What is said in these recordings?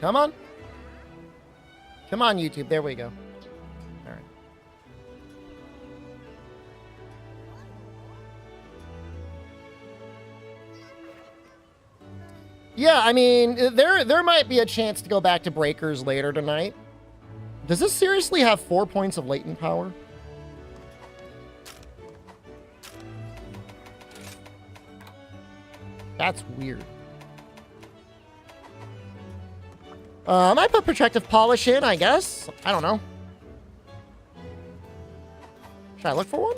Come on. Come on, YouTube. There we go. All right. Yeah, I mean, there might be a chance to go back to breakers later tonight. Does this seriously have 4 points of latent power? That's weird. I might put protective polish in, I guess. I don't know. Should I look for one?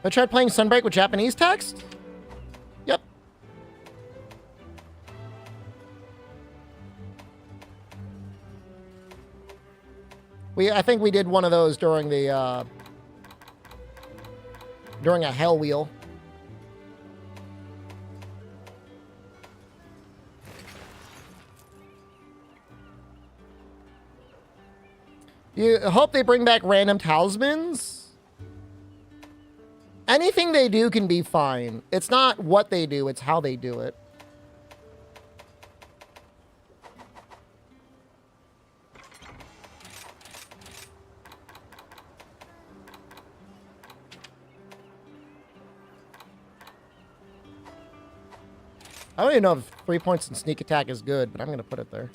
I tried playing Sunbreak with Japanese text? Yep. I think we did one of those during the, during a Hell Wheel. You hope they bring back random talismans? Anything they do can be fine. It's not what they do, it's how they do it. I don't even know if 3 points in sneak attack is good, but I'm going to put it there.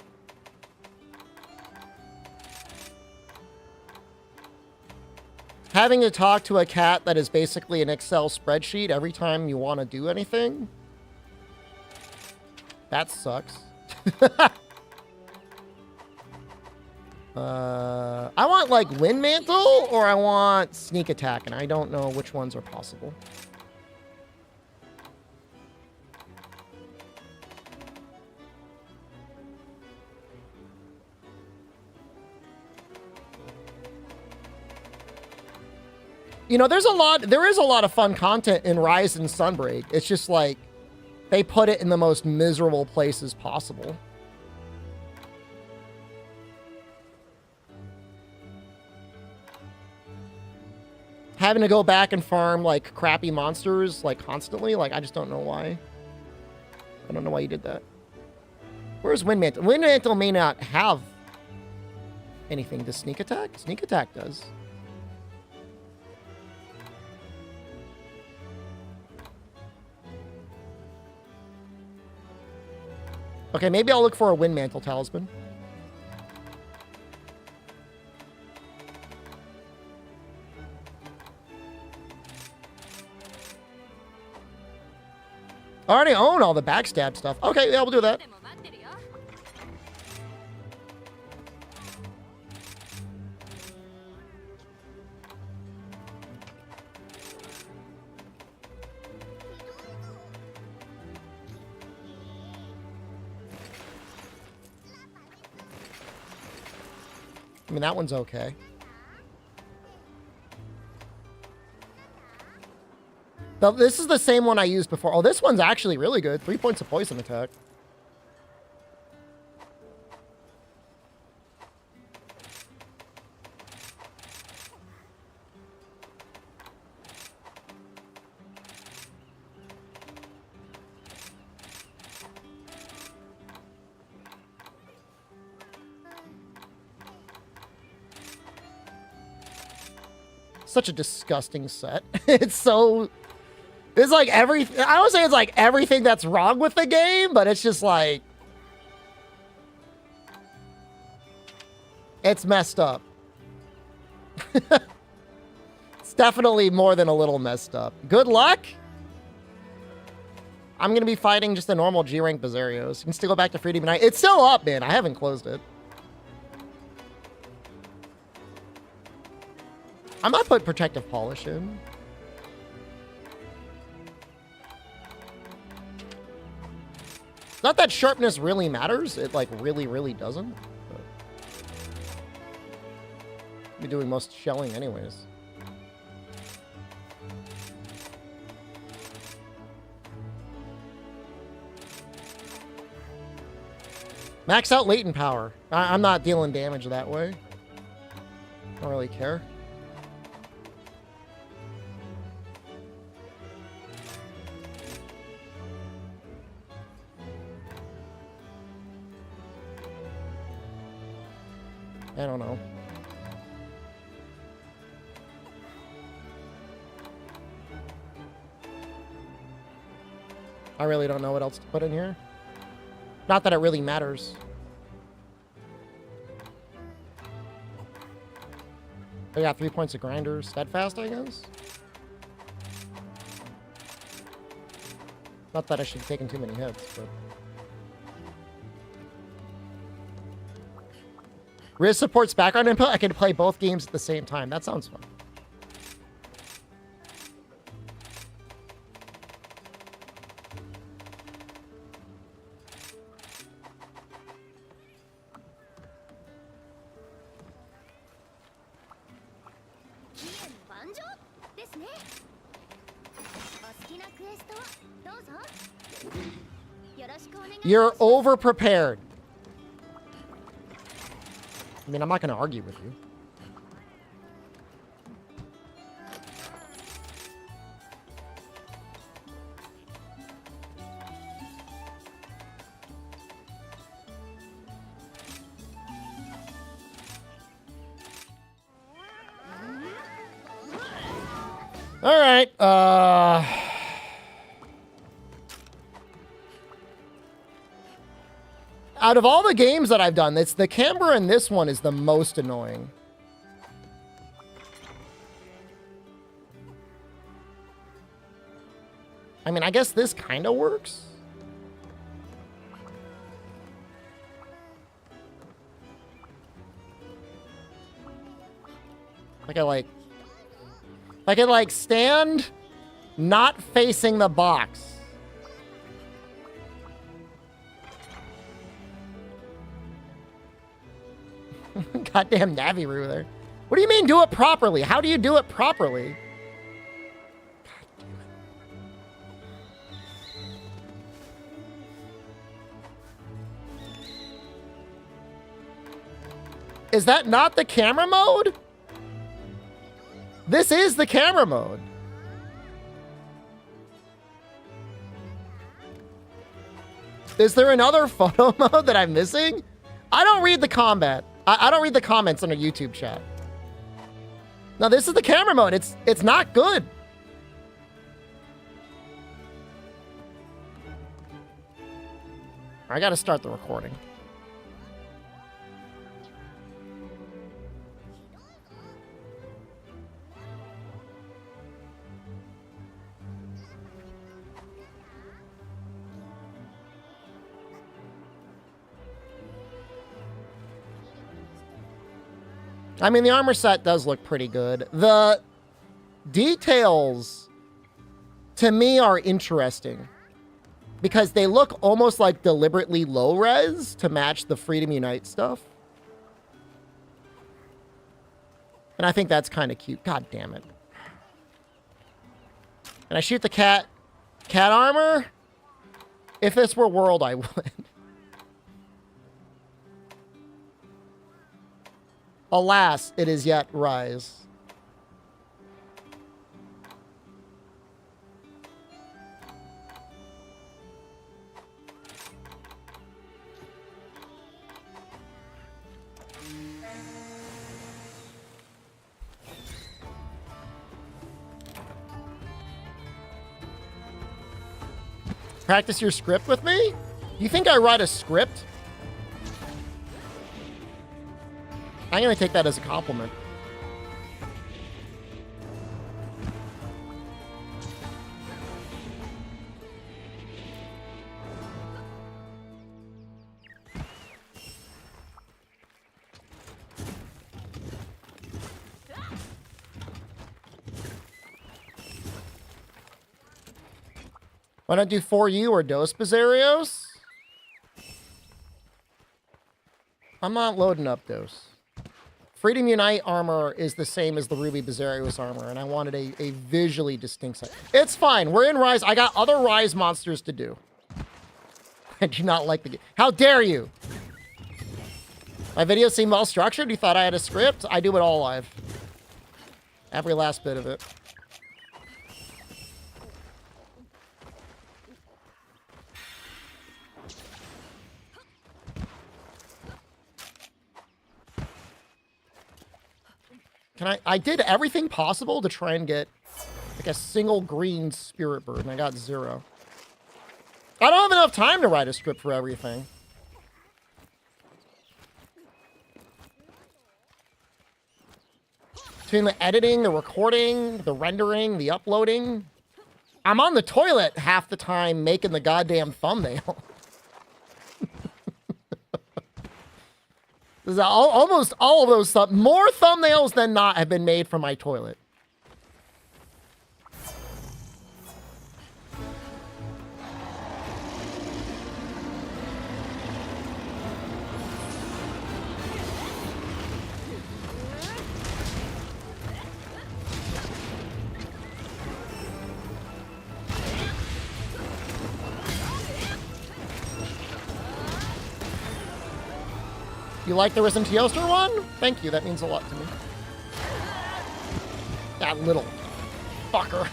Having to talk to a cat that is basically an Excel spreadsheet every time you want to do anything. That sucks. I want like Wind Mantle or I want Sneak Attack, and I don't know which ones are possible. You know, there is a lot of fun content in Rise and Sunbreak. It's just like, they put it in the most miserable places possible. Having to go back and farm, like, crappy monsters, like, constantly, like, I just don't know why. I don't know why you did that. Where's Wind Mantle? Wind Mantle may not have anything to Sneak Attack. Sneak Attack does. Okay, maybe I'll look for a Wind Mantle talisman. I already own all the backstab stuff. Okay, yeah, we'll do that. I mean, that one's okay. This is the same one I used before. Oh, this one's actually really good. 3 points of poison attack. Such a disgusting set. It's like I would say it's like everything that's wrong with the game, but it's just like, it's messed up. It's definitely more than a little messed up. Good luck. I'm going to be fighting just the normal G-rank Bizarrios. You can still go back to Freedom Night. It's still up, man. I haven't closed it. I might put Protective Polish in. Not that sharpness really matters. It, like, really doesn't. But I'll be doing most shelling anyways. Max out latent power. I'm not dealing damage that way. Don't really care. I don't know. I really don't know what else to put in here. Not that it really matters. I got 3 points of grinder. Steadfast, I guess? Not that I should have taken too many hits, but... Riz supports background input. I can play both games at the same time. That sounds fun. You're over-prepared. I mean, I'm not going to argue with you. All right. Out of all the games that I've done, it's the camber in this one is the most annoying. I mean, I guess this kind of works. I can like stand not facing the box. Goddamn Navi ruler. What do you mean do it properly? How do you do it properly? God damn it. Is that not the camera mode? This is the camera mode. Is there another photo mode that I'm missing? I don't read the combat. I don't read the comments on a YouTube chat. No, this is the camera mode. It's not good. I gotta start the recording. I mean, the armor set does look pretty good. The details, to me, are interesting. Because they look almost like deliberately low-res to match the Freedom Unite stuff. And I think that's kind of cute. God damn it. And I shoot the cat armor? If this were World, I would. Alas, it is yet Rise. Practice your script with me? You think I write a script? I'm going to take that as a compliment. Why don't do for you or Dos Bizarrios? I'm not loading up Dos. Freedom Unite armor is the same as the Ruby Bizarrios armor, and I wanted a visually distinct set. It's fine. We're in Rise. I got other Rise monsters to do. I do not like the game. How dare you? My videos seem well structured. You thought I had a script? I do it all live. Every last bit of it. I did everything possible to try and get like a single green spirit bird, and I got 0. I don't have enough time to write a script for everything. Between the editing, the recording, the rendering, the uploading, I'm on the toilet half the time making the goddamn thumbnail. Almost all of those more thumbnails than not have been made from my toilet. You like the Risen Teoster one? Thank you, that means a lot to me. That little fucker.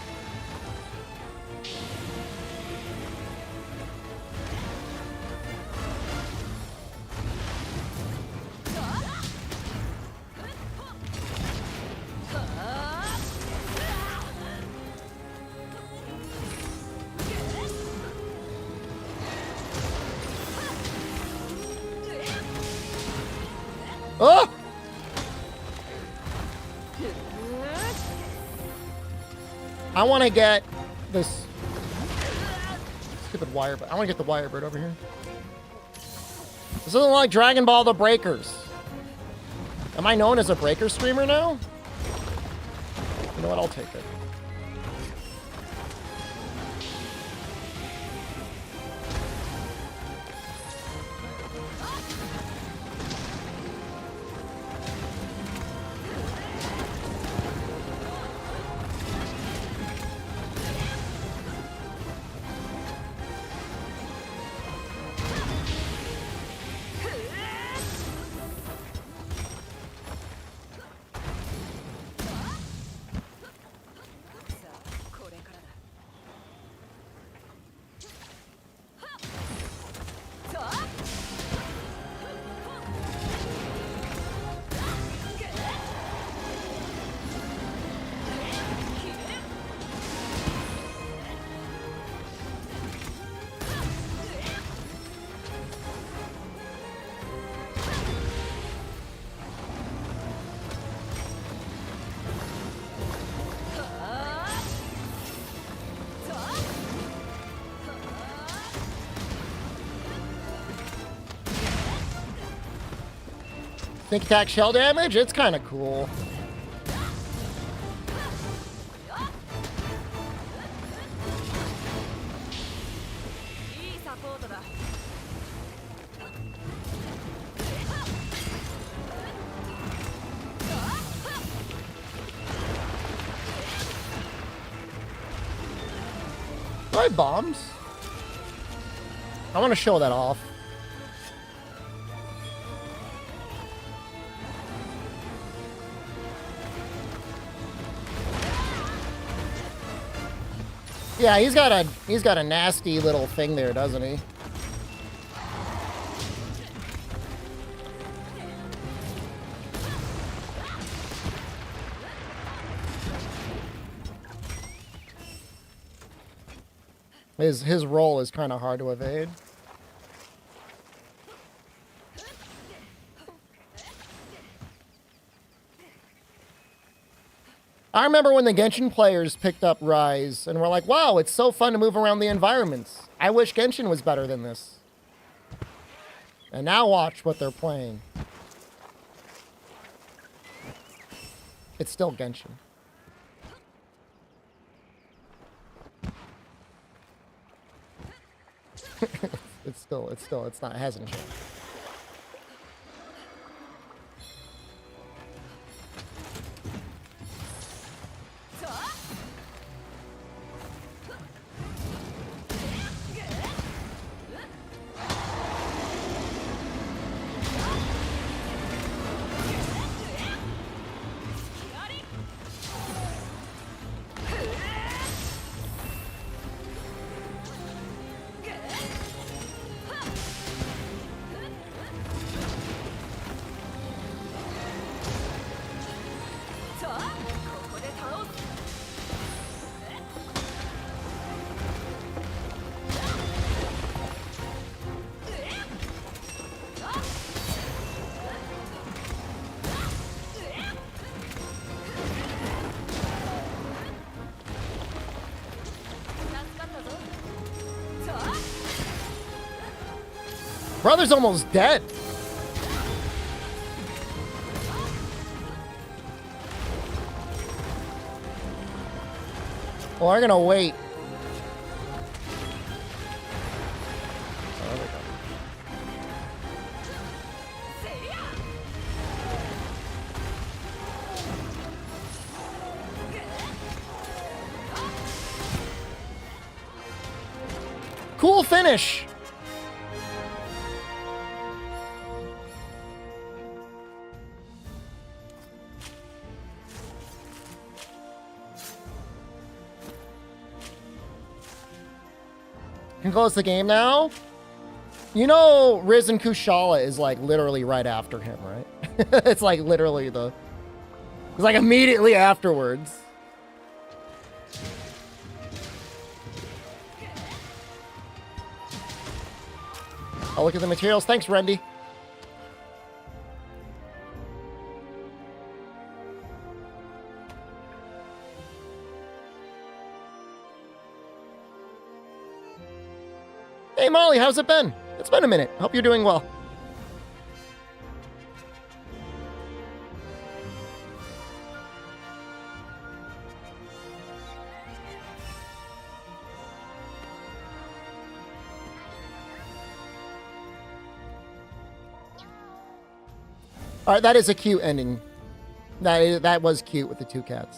Oh! I want to get this stupid wire bird. I want to get the wire bird over here. This isn't like Dragon Ball The Breakers. Am I known as a breaker streamer now? You know what? I'll take it. Think attack shell damage? It's kind of cool. Do I have bombs? I want to show that off. Yeah, he's got a nasty little thing there, doesn't he? His roll is kind of hard to evade. I remember when the Genshin players picked up Rise and were like, wow, it's so fun to move around the environments. I wish Genshin was better than this. And now watch what they're playing. It's still Genshin. it's not, it hasn't changed. Brother's almost dead. Well, we're gonna wait. Oh, there we go. Cool finish. Can close the game now. You know, Risen Kushala is like literally right after him, right? It's like literally it's like immediately afterwards. I'll look at the materials. Thanks, Rendy. Hey, Molly, how's it been? It's been a minute. Hope you're doing well. All right, that is a cute ending. That was cute with the two cats.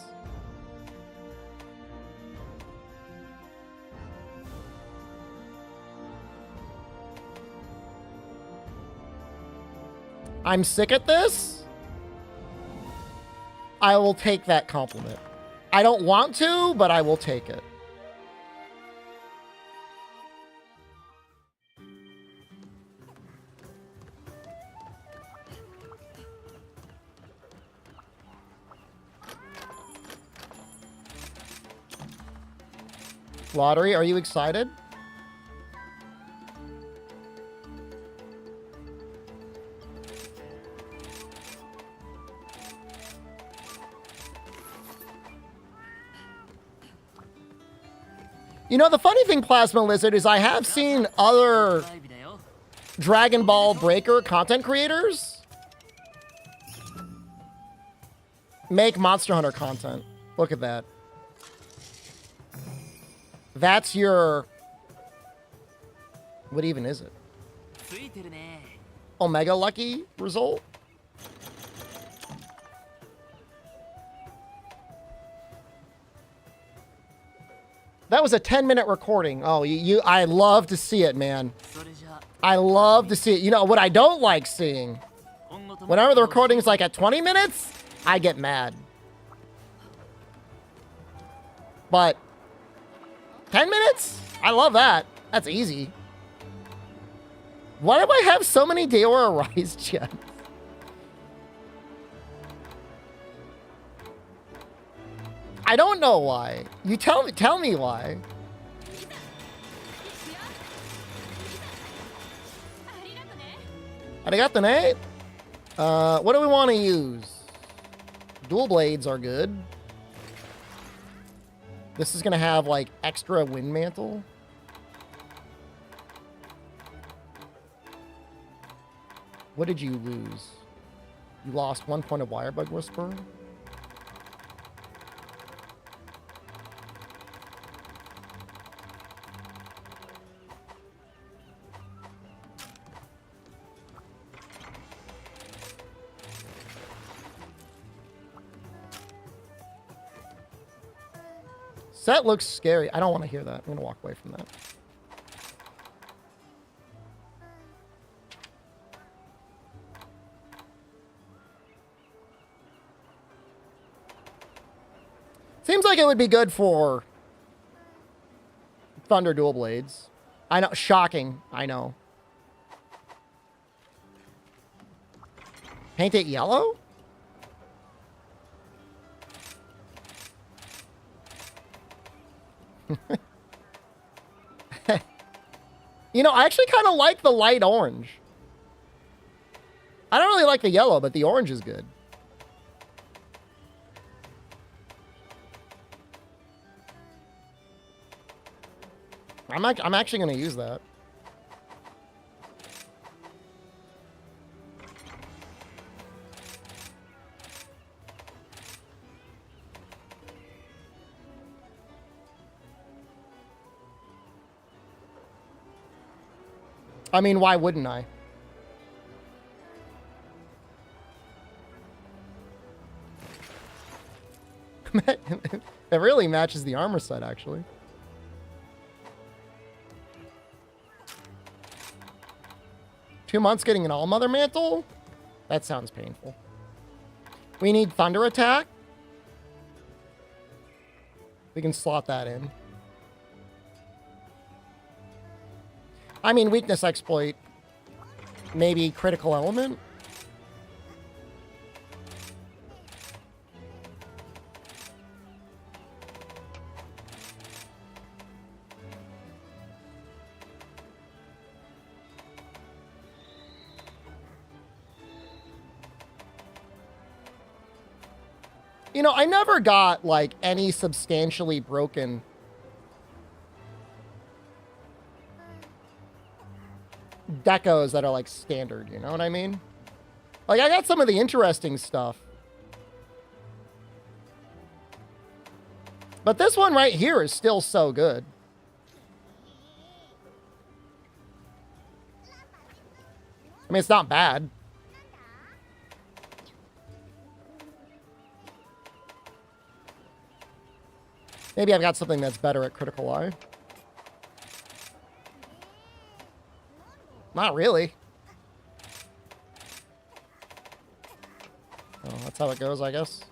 I'm sick at this. I will take that compliment. I don't want to, but I will take it. Lottery, are you excited? You know, the funny thing, Plasma Lizard, is I have seen other Dragon Ball Breaker content creators make Monster Hunter content. Look at that. That's your... What even is it? Omega Lucky result? That was a 10-minute recording. Oh, I love to see it, man. I love to see it. You know, what I don't like seeing, whenever the recording's like at 20 minutes, I get mad. But 10 minutes? I love that. That's easy. Why do I have so many Deora Rise gems? I don't know why. You tell me why. Arigato ne. What do we want to use? Dual blades are good. This is gonna have like extra wind mantle. What did you lose? You lost 1 point of Wirebug Whisper. That looks scary. I don't want to hear that. I'm going to walk away from that. Seems like it would be good for Thunder Dual Blades. I know. Shocking. I know. Paint it yellow? You know, I actually kind of like the light orange. I don't really like the yellow, but the orange is good. I'm actually going to use that. I mean, why wouldn't I? It really matches the armor set, actually. Two months getting an all-mother mantle? That sounds painful. We need thunder attack. We can slot that in. I mean, weakness exploit. Maybe critical element. You know, I never got, like, any substantially broken decos that are, like, standard, you know what I mean? Like, I got some of the interesting stuff. But this one right here is still so good. I mean, it's not bad. Maybe I've got something that's better at critical eye. Not really. Oh, that's how it goes, I guess.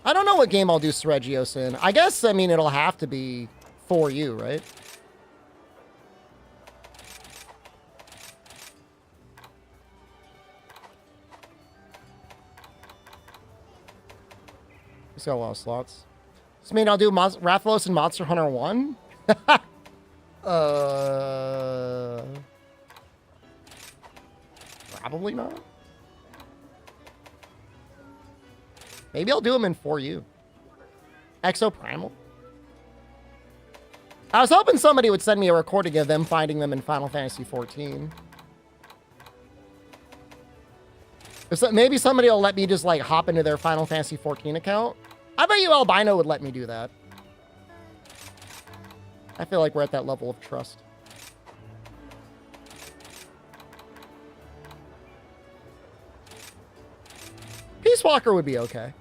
I don't know what game I'll do Seregios in. I guess, I mean, it'll have to be for you, right? He's got a lot of slots. This mean I'll do Rathalos and Monster Hunter 1? Probably not. Maybe I'll do them in For You. Exoprimal. I was hoping somebody would send me a recording of them finding them in Final Fantasy XIV. Maybe somebody will let me just, like, hop into their Final Fantasy XIV account. I bet you Albino would let me do that. I feel like we're at that level of trust. Peace Walker would be okay.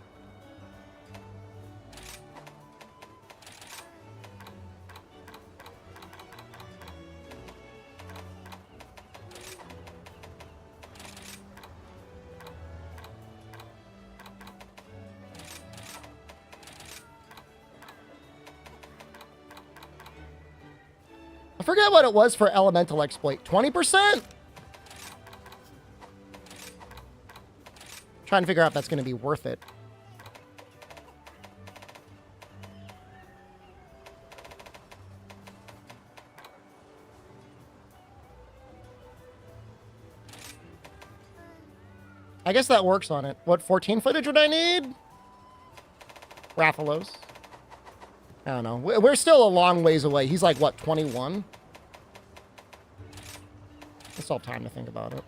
I forget what it was for elemental exploit. 20%? Trying to figure out if that's going to be worth it. I guess that works on it. What 14 footage would I need? Rathalos. I don't know. We're still a long ways away. He's like, what, 21? I still have time to think about it.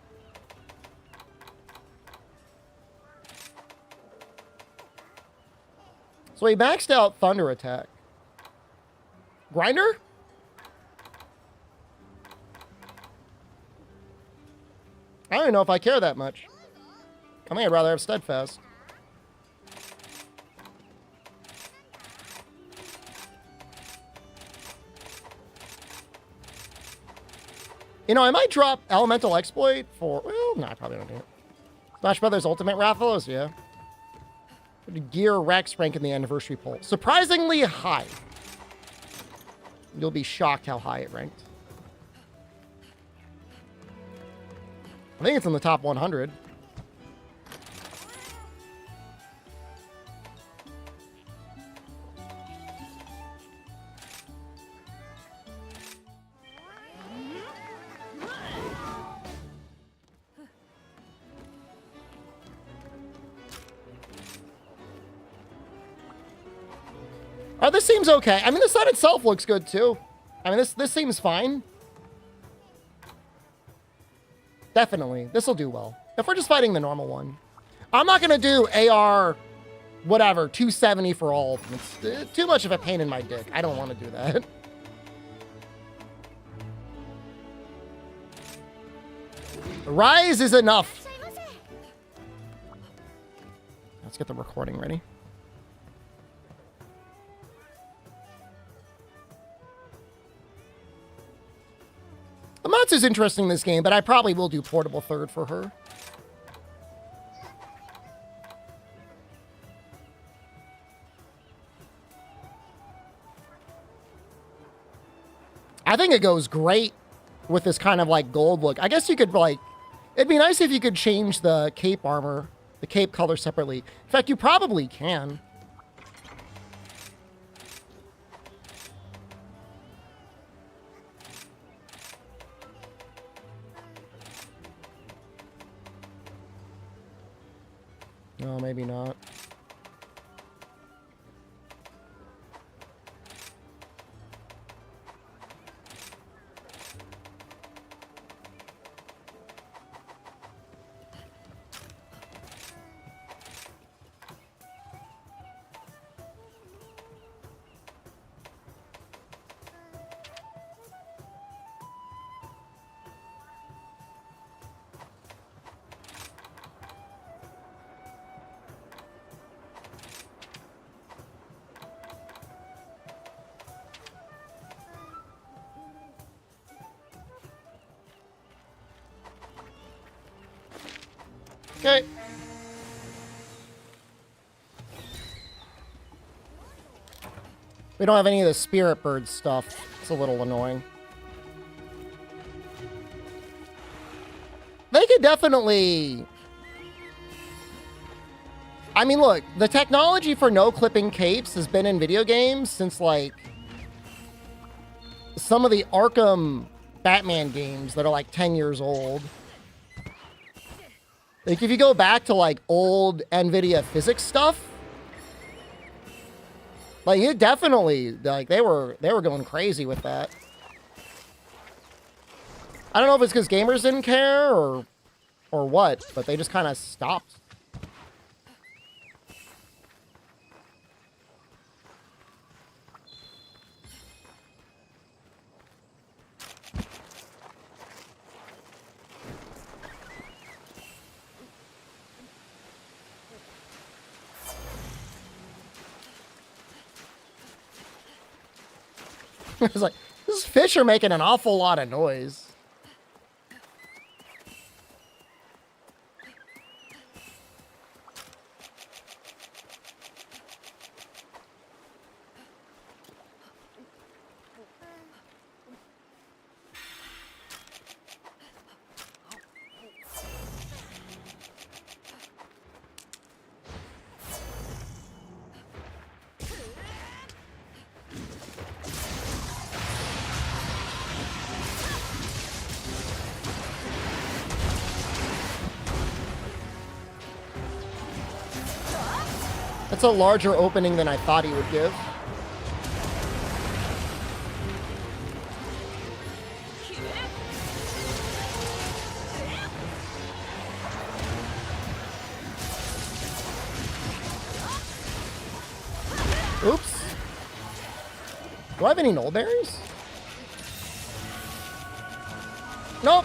So he maxed out Thunder Attack. Grinder? I don't even know if I care that much. I mean, I'd rather have Steadfast. You know, I might drop Elemental Exploit for... Well, no, I probably don't do it. Smash Brothers Ultimate Rathalos, yeah. Gear Rex rank in the anniversary poll. Surprisingly high. You'll be shocked how high it ranked. I think it's in the top 100. Oh, this seems okay. I mean, the set itself looks good, too. I mean, this seems fine. Definitely. This will do well. If we're just fighting the normal one. I'm not going to do AR whatever, 270 for all of them. It's too much of a pain in my dick. I don't want to do that. Rise is enough. Let's get the recording ready. Amatsu's interesting in this game, but I probably will do portable third for her. I think it goes great with this kind of like gold look. I guess you could like, it'd be nice if you could change the cape armor, the cape color separately. In fact, you probably can. No, maybe not. Okay. We don't have any of the spirit bird stuff. It's a little annoying. They could definitely... I mean, look, the technology for no clipping capes has been in video games since, like, some of the Arkham Batman games that are, like, 10 years old. Like, if you go back to, like, old NVIDIA physics stuff, like, it definitely, like, they were going crazy with that. I don't know if it's because gamers didn't care or what, but they just kind of stopped. It's like, these fish are making an awful lot of noise. That's a larger opening than I thought he would give. Oops. Do I have any null berries? Nope.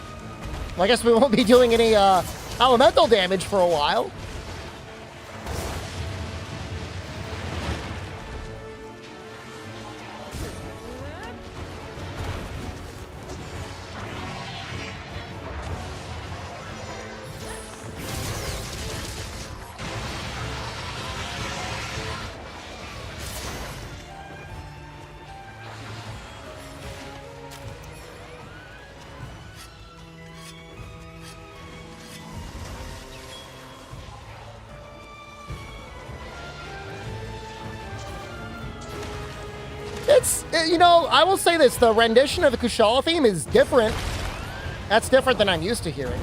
Well, I guess we won't be doing any elemental damage for a while. It's, you know, I will say this, the rendition of the Kushala theme is different. That's different than I'm used to hearing.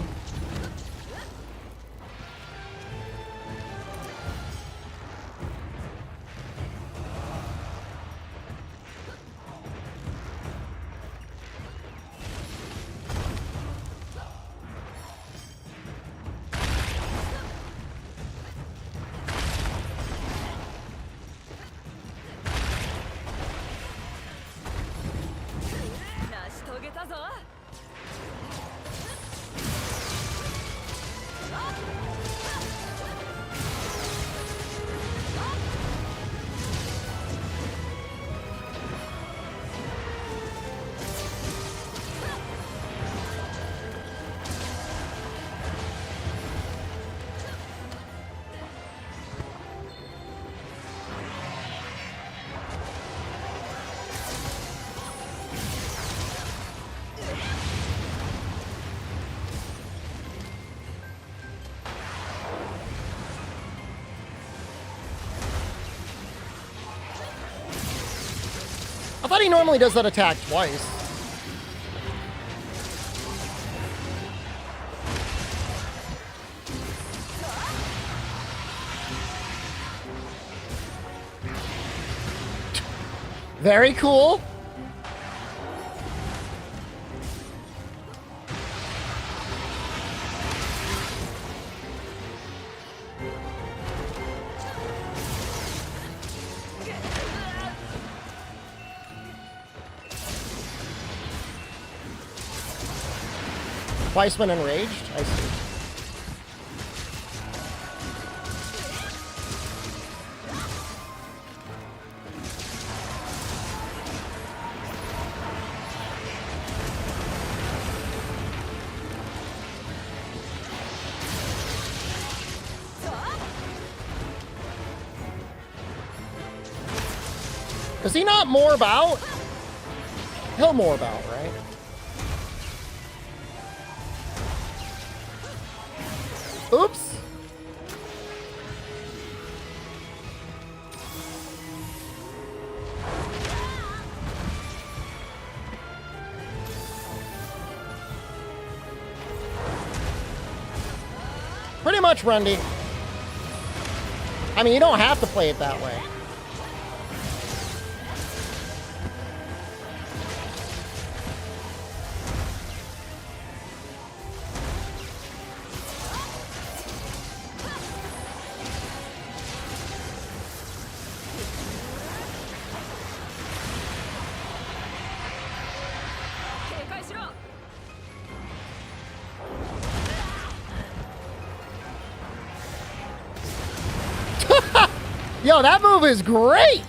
thought he normally does that attack twice. Very cool. Twice when enraged? I see. Is he not more about? He'll more about, right? Oops. Pretty much, Rundy. I mean, you don't have to play it that way. Yo, that move is great!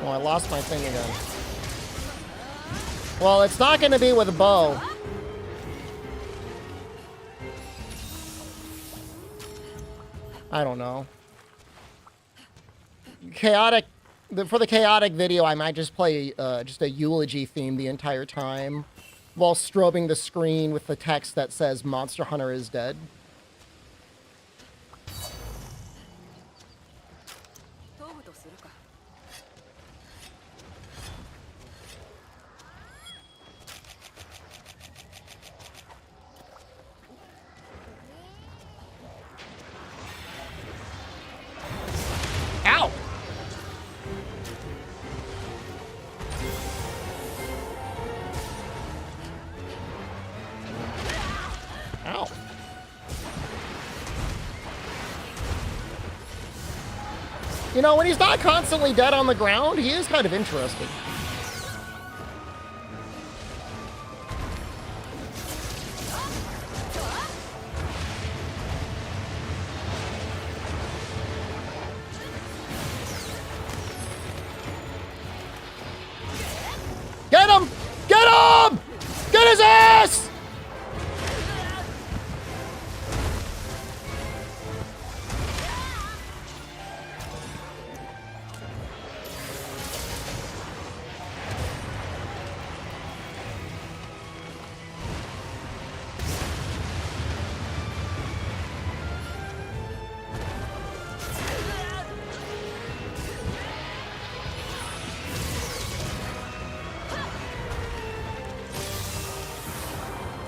Oh, I lost my thing again. Well, it's not going to be with a bow. I don't know. Chaotic... For the chaotic video, I might just play just a eulogy theme the entire time while strobing the screen with the text that says Monster Hunter is dead. Ow! Ow. You know, when he's not constantly dead on the ground, he is kind of interesting. Get him! Get him! Get his ass!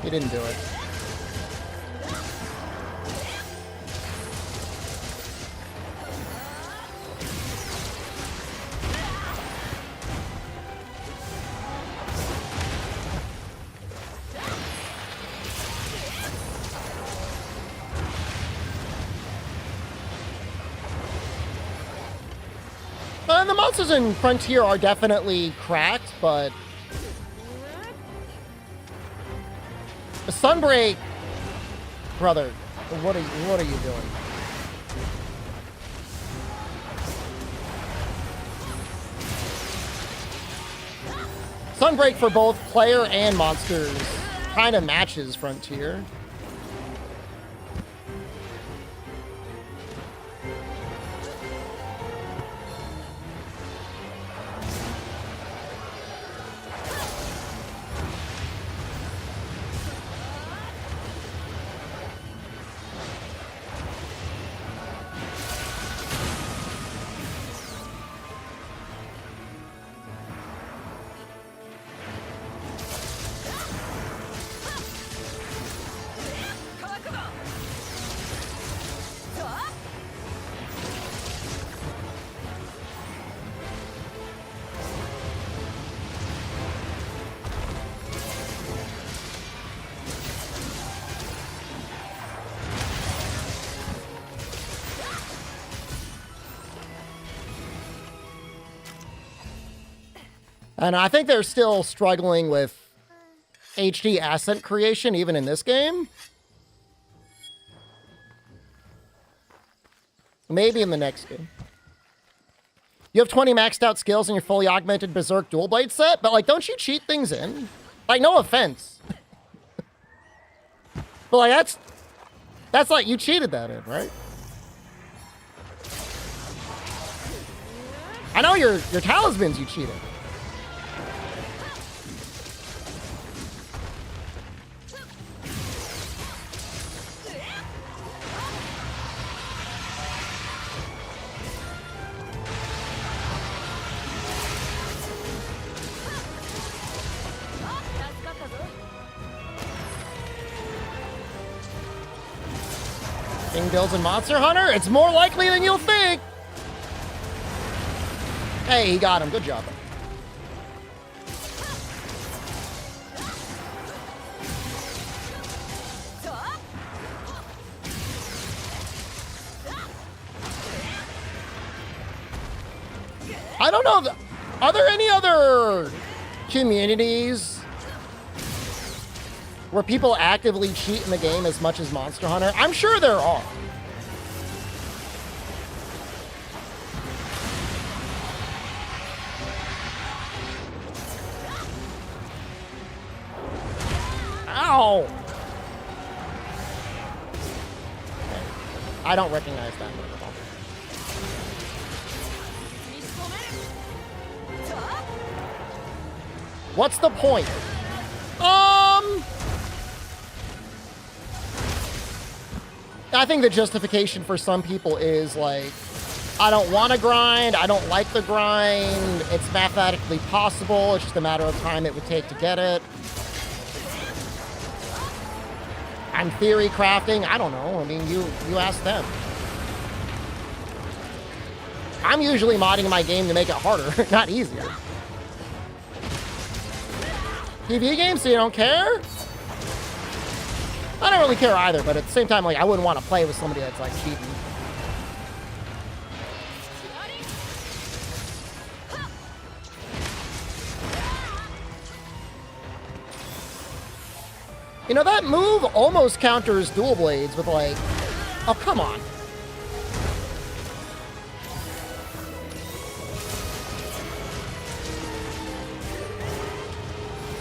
He didn't do it. The monsters in Frontier are definitely cracked, but the Sunbreak, brother, what are you doing? Sunbreak for both player and monsters kind of matches Frontier. And I think they're still struggling with HD asset creation, even in this game. Maybe in the next game. You have 20 maxed out skills in your fully augmented Berserk dual blade set, but like, don't you cheat things in? Like, no offense. But like, that's like, you cheated that in, right? I know your talismans you cheated. King builds in Monster Hunter? It's more likely than you'll think. Hey, he got him. Good job. I don't know. Are there any other communities where people actively cheat in the game as much as Monster Hunter? I'm sure there are. Ow! Okay. I don't recognize that move at all. What's the point? I think the justification for some people is like, I don't want to grind, I don't like the grind, it's mathematically possible, it's just a matter of time it would take to get it. I'm theory crafting, I don't know, I mean, you ask them. I'm usually modding my game to make it harder, not easier. PvE games, so you don't care? I don't really care either, but at the same time, like, I wouldn't want to play with somebody that's, like, cheating. You know, that move almost counters dual blades with, like... Oh, come on.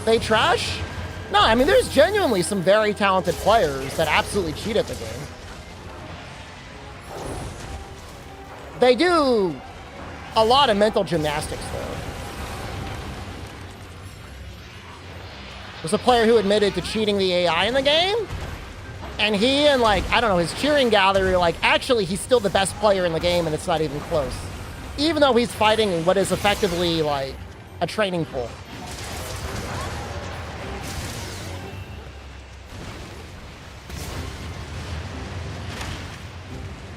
They trash? No, I mean, there's genuinely some very talented players that absolutely cheat at the game. They do a lot of mental gymnastics, though. There's a player who admitted to cheating the AI in the game, and he and, like, I don't know, his cheering gallery are like, actually, he's still the best player in the game, and it's not even close. Even though he's fighting what is effectively, like, a training pool.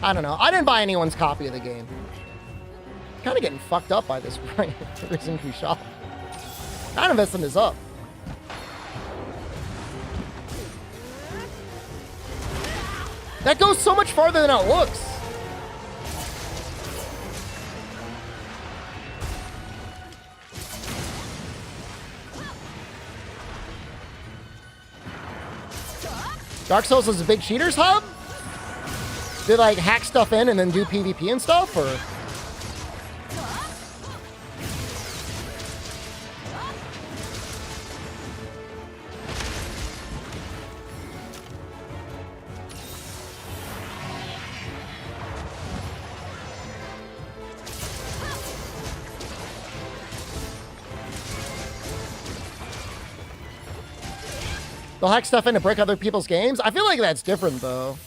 I don't know. I didn't buy anyone's copy of the game. Kind of getting fucked up by this Risen Kushal. Kind of messing this up. That goes so much farther than it looks. Dark Souls is a big cheaters hub? They like hack stuff in and then do PvP and stuff, or? They'll hack stuff in to break other people's games? I feel like that's different, though.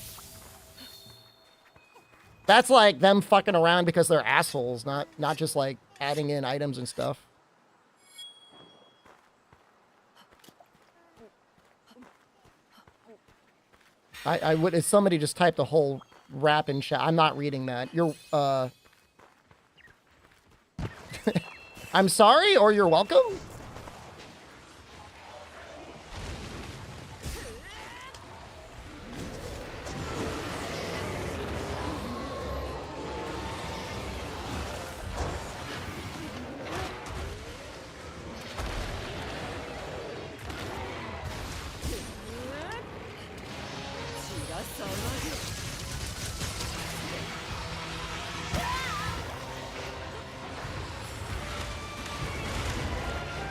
That's like them fucking around because they're assholes, not just like adding in items and stuff. I would, if somebody just typed a whole rap in chat, I'm not reading that. You're, I'm sorry, or you're welcome?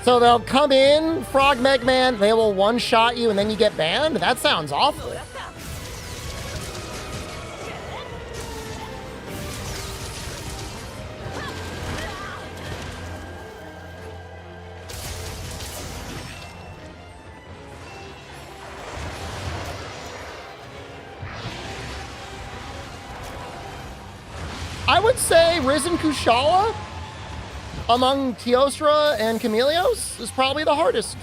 So they'll come in, Frog Megman, they will one-shot you, and then you get banned? That sounds awful. I would say Risen Kushala among Teostra and Chameleos is probably the hardest.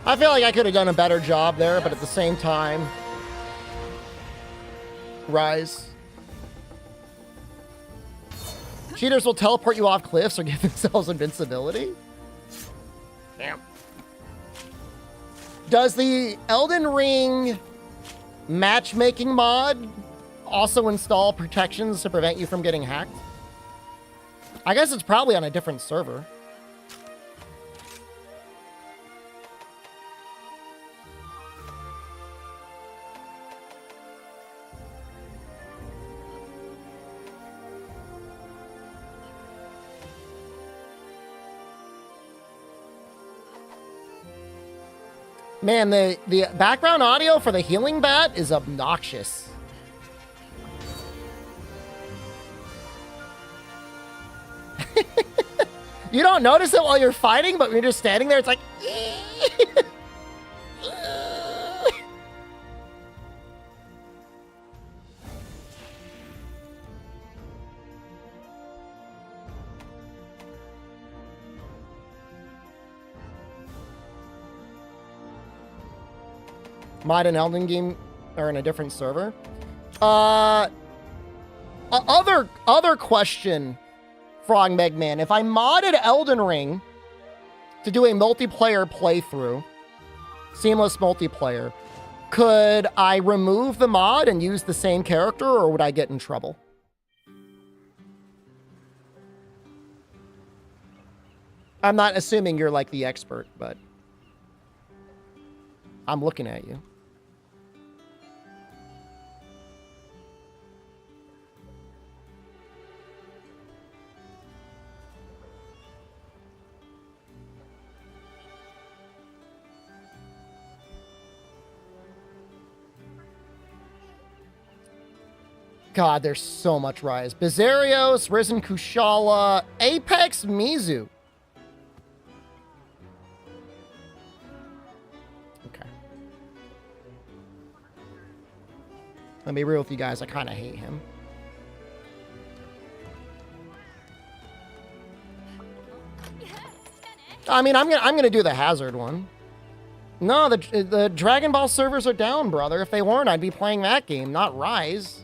I feel like I could have done a better job there, but at the same time, Rise. Cheaters will teleport you off cliffs or give themselves invincibility? Damn. Does the Elden Ring matchmaking mod also install protections to prevent you from getting hacked? I guess it's probably on a different server. Man, the background audio for the healing bat is obnoxious. You don't notice it while you're fighting, but when you're just standing there, it's like... Mod an Elden game or in a different server. Other question, Frog Megman. If I modded Elden Ring to do a multiplayer playthrough, seamless multiplayer, could I remove the mod and use the same character, or would I get in trouble? I'm not assuming you're like the expert, but I'm looking at you. God, there's so much Rise. Bizarios, Risen Kushala, Apex Mizu. Okay. Let me be real with you guys, I kind of hate him. I mean, I'm gonna do the Hazard one. No, the Dragon Ball servers are down, brother. If they weren't, I'd be playing that game, not Rise.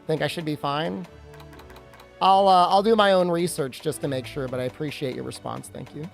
Think I should be fine? I'll do my own research just to make sure, but I appreciate your response. Thank you.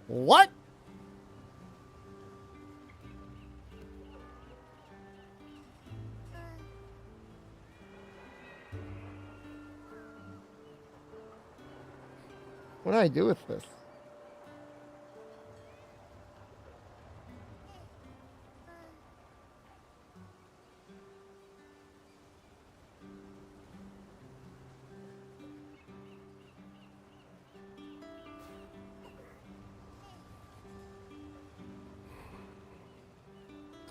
What? What do I do with this?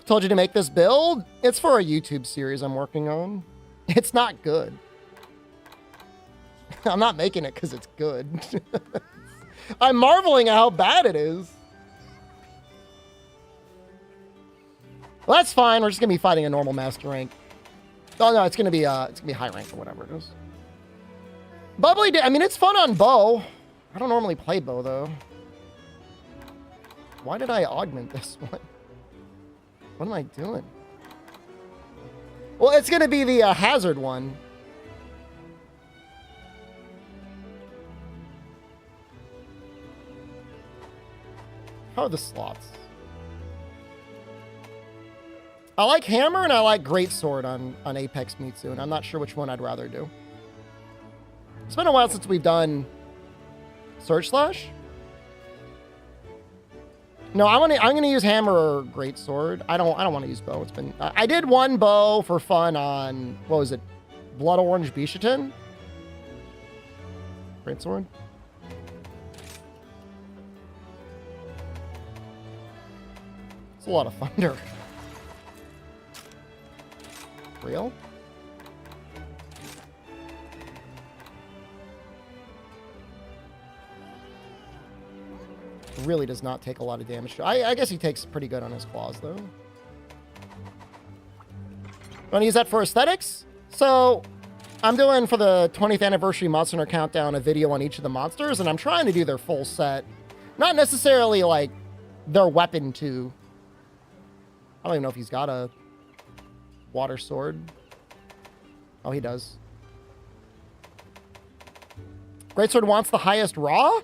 Told you to make this build? It's for a YouTube series I'm working on. It's not good. I'm not making it because it's good. I'm marveling at how bad it is. Well, that's fine. We're just gonna be fighting a normal master rank. Oh no, it's gonna be high rank or whatever it is. Bubbly, I mean, it's fun on bow. I don't normally play bow though. Why did I augment this one? What am I doing? Well, it's gonna be the hazard one. How are the slots? I like hammer and I like greatsword on Apex Mitsu, and I'm not sure which one I'd rather do. It's been a while since we've done Surge Slash. No, I'm gonna use hammer or greatsword. I don't want to use bow. It's been I did one bow for fun on what was it, Blood Orange Bishaten. Greatsword. It's a lot of thunder. Real? Really does not take a lot of damage. I guess he takes pretty good on his claws, though. Want to use that for aesthetics? So, I'm doing, for the 20th anniversary Monster Hunter Countdown, a video on each of the monsters, and I'm trying to do their full set. Not necessarily, like, their weapon, too. I don't even know if he's got a water sword. Oh, he does. Greatsword wants the highest raw?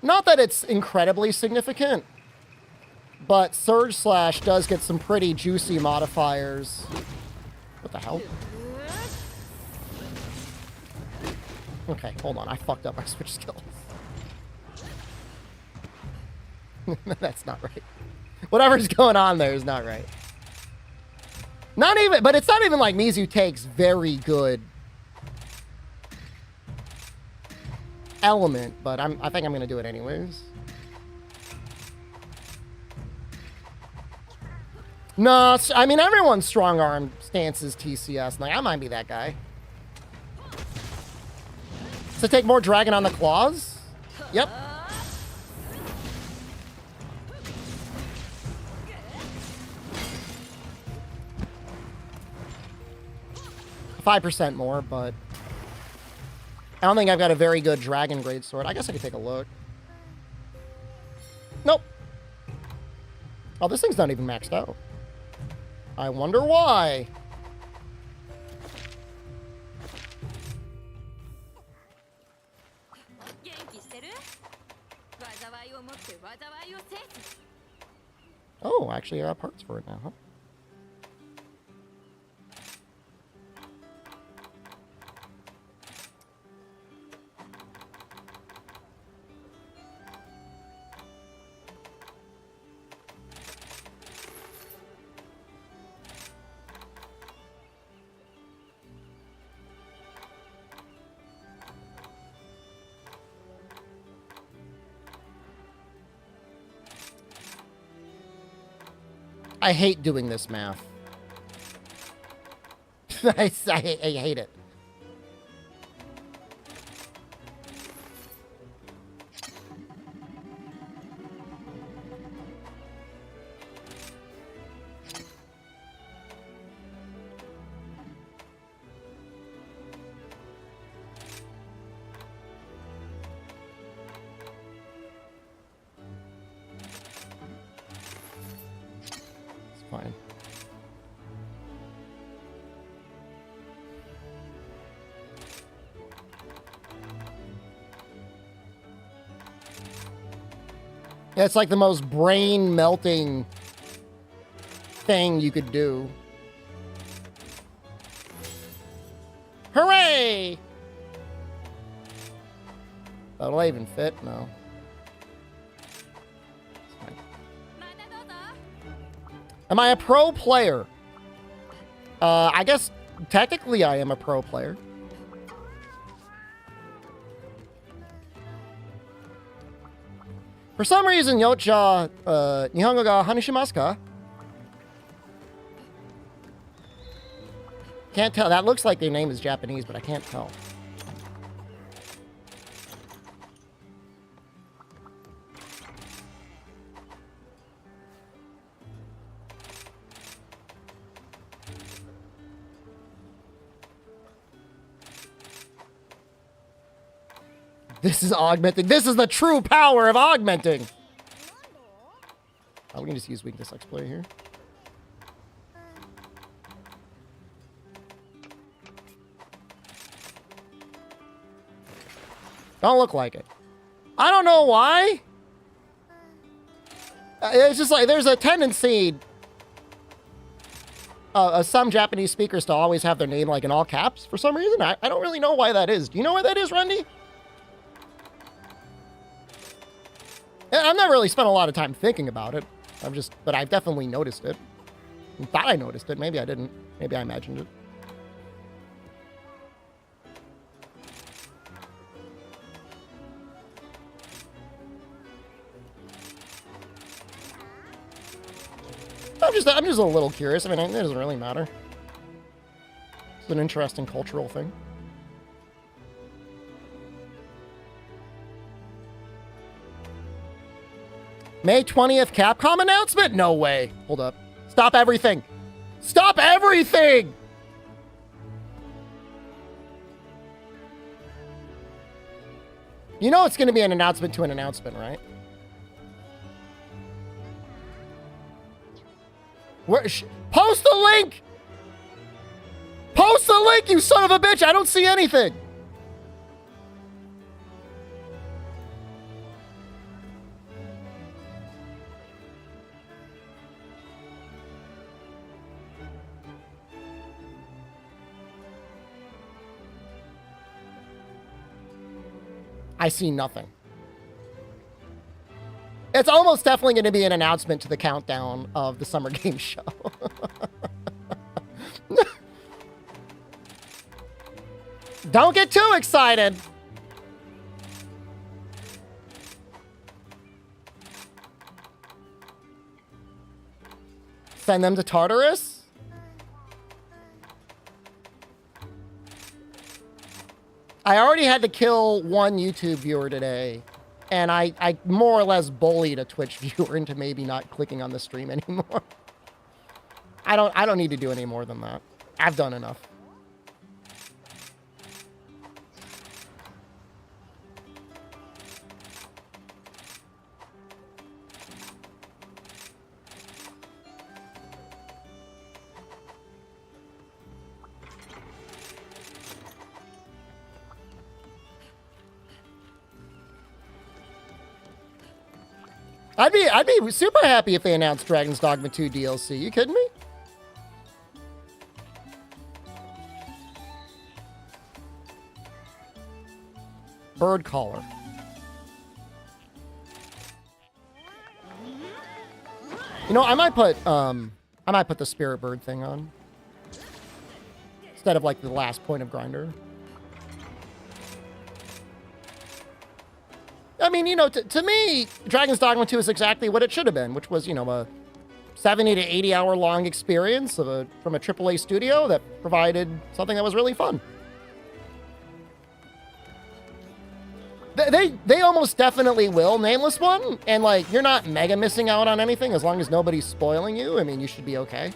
Not that it's incredibly significant, but Surge Slash does get some pretty juicy modifiers. What the hell? Okay, hold on. I fucked up my switch skills. That's not right. Whatever's going on there is not right. Not even, but it's not even like Mizu takes very good element, but I think I'm going to do it anyways. No, I mean, everyone's strong arm stance is TCS. Like, I might be that guy. So take more dragon on the claws? Yep. %5 more, but I don't think I've got a very good dragon greatsword. I guess I could take a look. Nope. Oh, this thing's not even maxed out. I wonder why. Oh, actually, I got parts for it now, huh? I hate doing this math. I hate it. Fine. Yeah, it's like the most brain melting thing you could do. Hooray! That'll even fit? No. Am I a pro player? I guess technically I am a pro player. For some reason, Yocha, Nihongo ga hanishimasu ka? Can't tell. That looks like their name is Japanese, but I can't tell. This is augmenting. This is the true power of augmenting. Oh, we can just use weakness exploit here. Don't look like it. I don't know why. It's just like there's a tendency some Japanese speakers to always have their name like in all caps for some reason. I don't really know why that is. Do you know why that is, Randy? I've not really spent a lot of time thinking about it. But I've definitely noticed it. I thought I noticed it. Maybe I didn't. Maybe I imagined it. I'm just a little curious. I mean, it doesn't really matter. It's an interesting cultural thing. May 20th Capcom announcement? No way. Hold up. Stop everything. Stop everything! You know it's going to be an announcement to an announcement, right? Post the link! Post the link, you son of a bitch! I don't see anything! I see nothing. It's almost definitely going to be an announcement to the countdown of the Summer Game Show. Don't get too excited. Send them to Tartarus? I already had to kill one YouTube viewer today. And I more or less bullied a Twitch viewer into maybe not clicking on the stream anymore. I don't need to do any more than that. I've done enough. I'd be super happy if they announced Dragon's Dogma 2 DLC. You kidding me? Bird collar. You know, I might put the spirit bird thing on instead of like the last point of grinder. I mean, you know, to me, Dragon's Dogma 2 is exactly what it should have been, which was, you know, a 70 to 80 hour long experience from a AAA studio that provided something that was really fun. They almost definitely will Nameless One, and like you're not mega missing out on anything as long as nobody's spoiling you. I mean, you should be okay.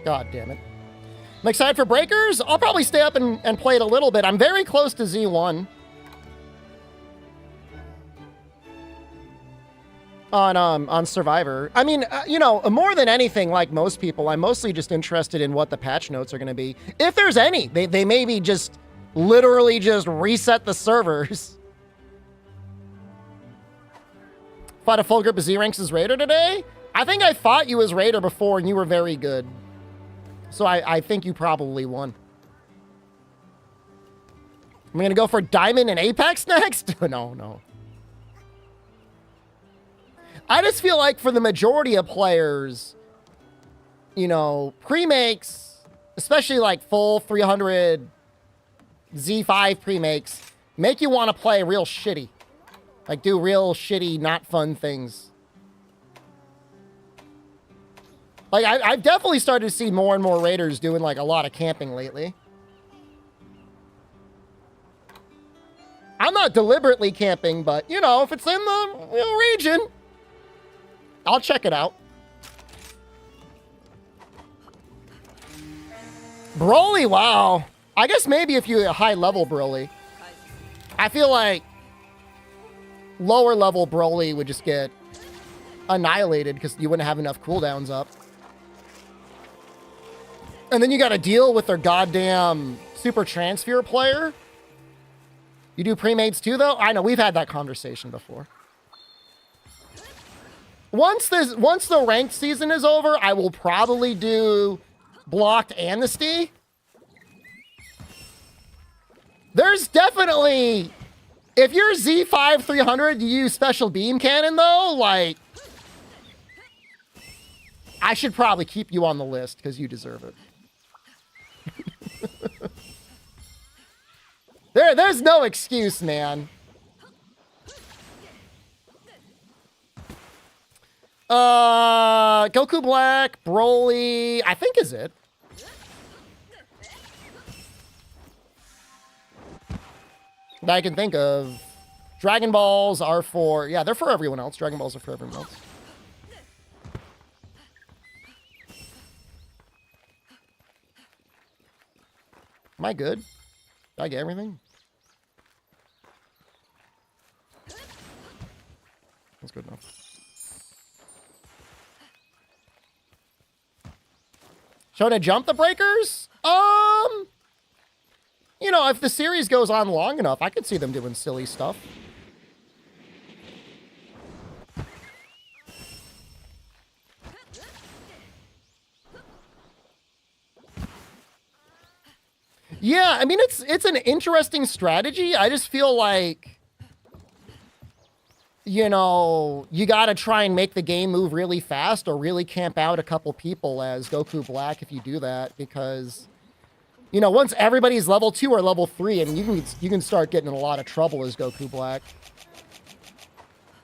God damn it. I'm excited for Breakers. I'll probably stay up and play it a little bit. I'm very close to Z1. On Survivor. I mean, you know, more than anything, like most people, I'm mostly just interested in what the patch notes are going to be. If there's any, they maybe just literally just reset the servers. Fought a full group of Z-Ranks as Raider today? I think I fought you as Raider before and you were very good. So I think you probably won. I'm going to go for Diamond and Apex next? No. I just feel like for the majority of players, you know, pre-makes, especially like full 300 Z5 pre-makes, make you want to play real shitty. Like do real shitty, not fun things. Like, I've definitely started to see more and more Raiders doing, like, a lot of camping lately. I'm not deliberately camping, but, you know, if it's in the region, I'll check it out. Broly, wow. I guess maybe if you're a high-level Broly. I feel like lower-level Broly would just get annihilated because you wouldn't have enough cooldowns up. And then you got to deal with their goddamn super transfer player. You do pre-mates too, though? I know, we've had that conversation before. Once the ranked season is over, I will probably do blocked amnesty. There's definitely... If you're Z5 300, you use special beam cannon, though, like... I should probably keep you on the list, because you deserve it. There's no excuse, man. Goku Black, Broly, I think is it. That I can think of. Dragon Balls are for... Yeah, they're for everyone else. Dragon Balls are for everyone else. Am I good? Did I get everything? That's good enough. Should I jump the breakers? You know, if the series goes on long enough, I could see them doing silly stuff. Yeah, I mean, it's an interesting strategy. I just feel like, you know, you got to try and make the game move really fast or really camp out a couple people as Goku Black if you do that, because, you know, once everybody's level 2 or level 3, I mean, you can start getting in a lot of trouble as Goku Black.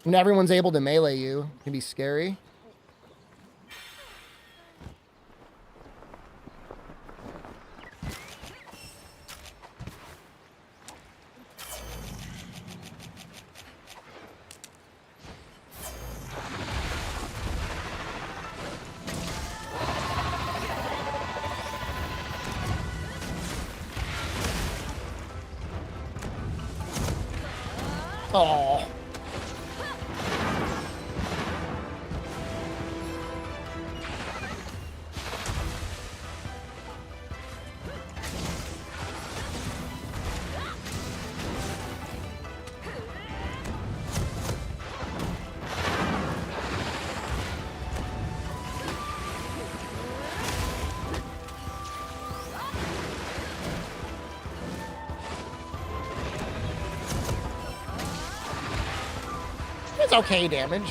When everyone's able to melee you, it can be scary. Oh. It's okay damage.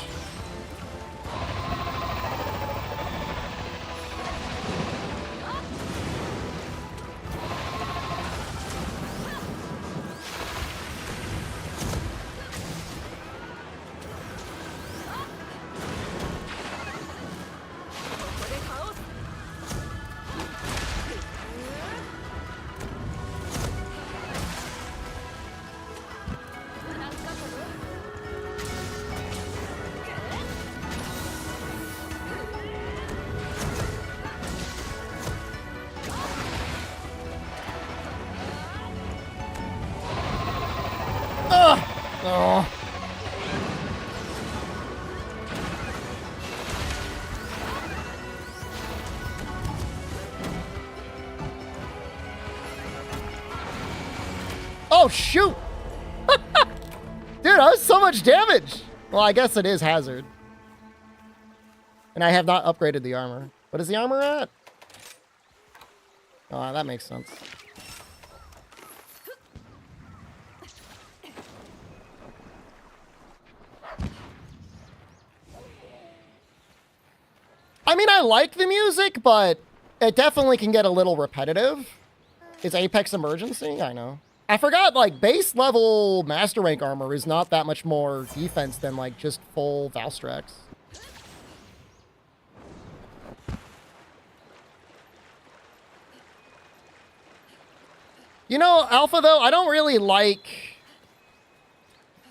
Oh. Oh, shoot! Dude, that was so much damage! Well, I guess it is hazard. And I have not upgraded the armor. What is the armor at? Oh, that makes sense. I mean, I like the music, but it definitely can get a little repetitive. It's Apex Emergency? I know. I forgot, like, base level Master Rank armor is not that much more defense than, like, just full Valstrax. You know, Alpha, though, I don't really like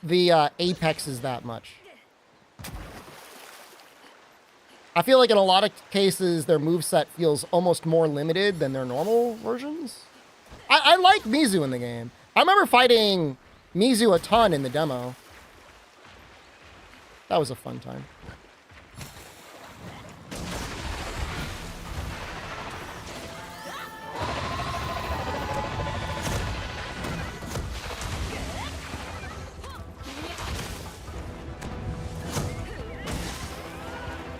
the Apexes that much. I feel like in a lot of cases, their moveset feels almost more limited than their normal versions. I like Mizu in the game. I remember fighting Mizu a ton in the demo. That was a fun time.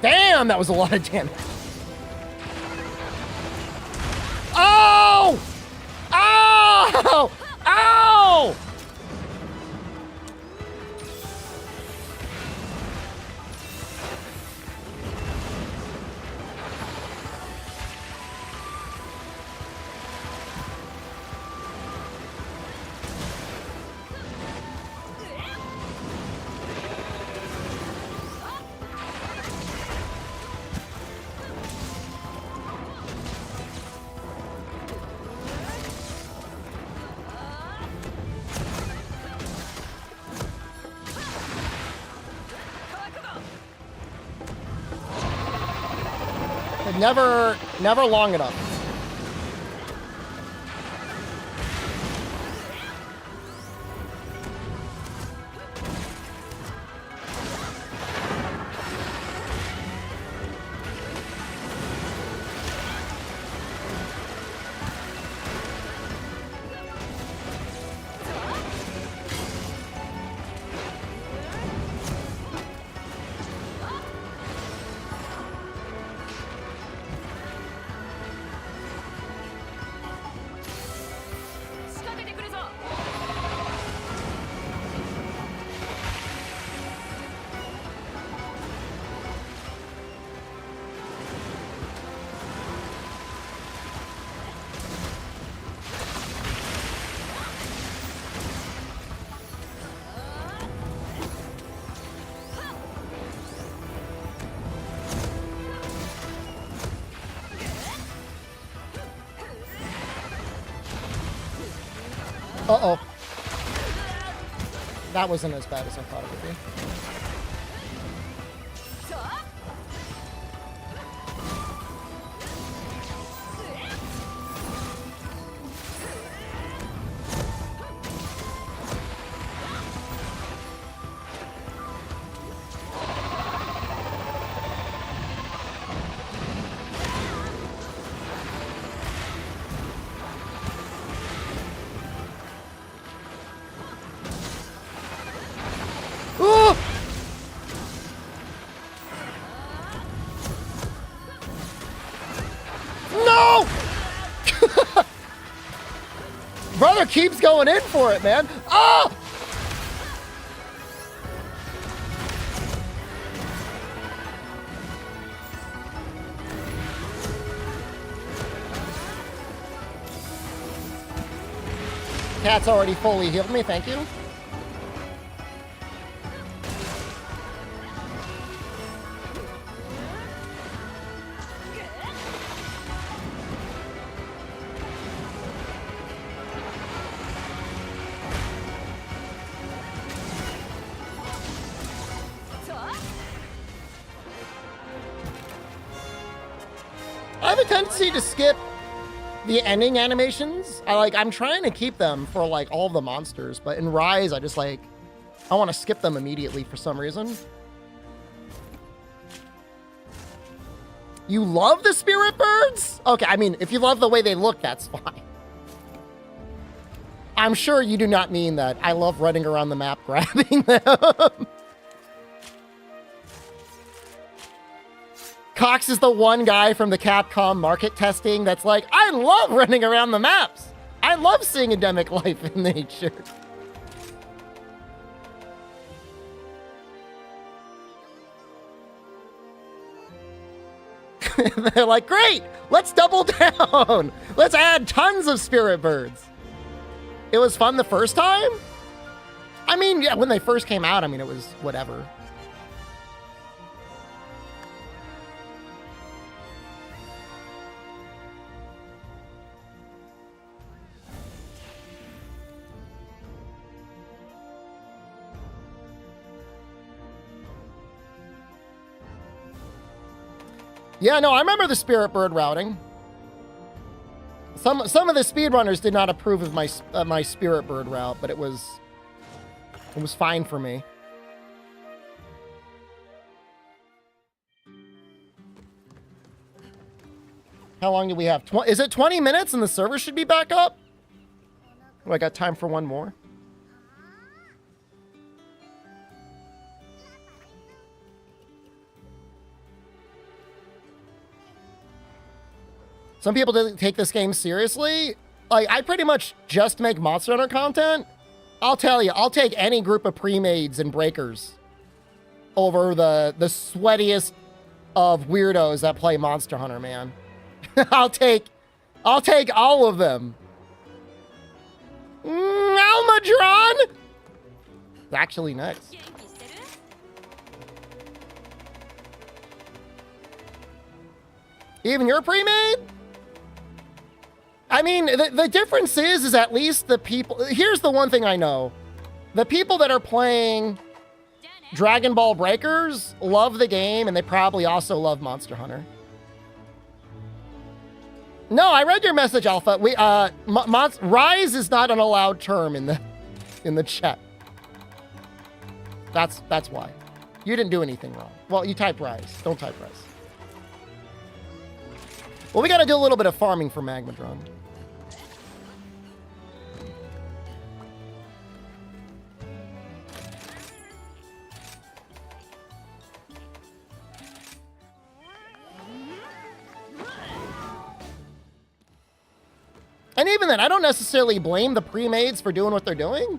Damn, that was a lot of damage. Oh! Ow! Ow! Never long enough. Uh-oh. That wasn't as bad as I thought it would be. Brother keeps going in for it, man. Oh! Cat's already fully healed me, thank you. I have a tendency to skip the ending animations. I'm trying to keep them for like all the monsters, but in Rise, I just like I want to skip them immediately for some reason. You love the spirit birds? Okay, I mean, if you love the way they look, that's fine. I'm sure you do not mean that. I love running around the map grabbing them. Cox is the one guy from the Capcom market testing that's like, I love running around the maps. I love seeing endemic life in nature. They're like, great, let's double down. Let's add tons of spirit birds. It was fun the first time? I mean, yeah, when they first came out, I mean, it was whatever. Yeah, no, I remember the spirit bird routing. Some of the speedrunners did not approve of my spirit bird route, but it was fine for me. How long do we have? Is it 20 minutes and the server should be back up? Oh, I got time for one more. Some people didn't take this game seriously. Like, I pretty much just make Monster Hunter content. I'll tell you, I'll take any group of pre-mades and breakers over the sweatiest of weirdos that play Monster Hunter, man. I'll take all of them. Almadron! It's actually next. Even you're pre-made? I mean, the difference is at least the people... Here's the one thing I know. The people that are playing Dragon Ball Breakers love the game, and they probably also love Monster Hunter. No, I read your message, Alpha. Rise is not an allowed term in the chat. That's why. You didn't do anything wrong. Well, you typed Rise. Don't type Rise. Well, we got to do a little bit of farming for Magmadron. And even then, I don't necessarily blame the pre-mades for doing what they're doing.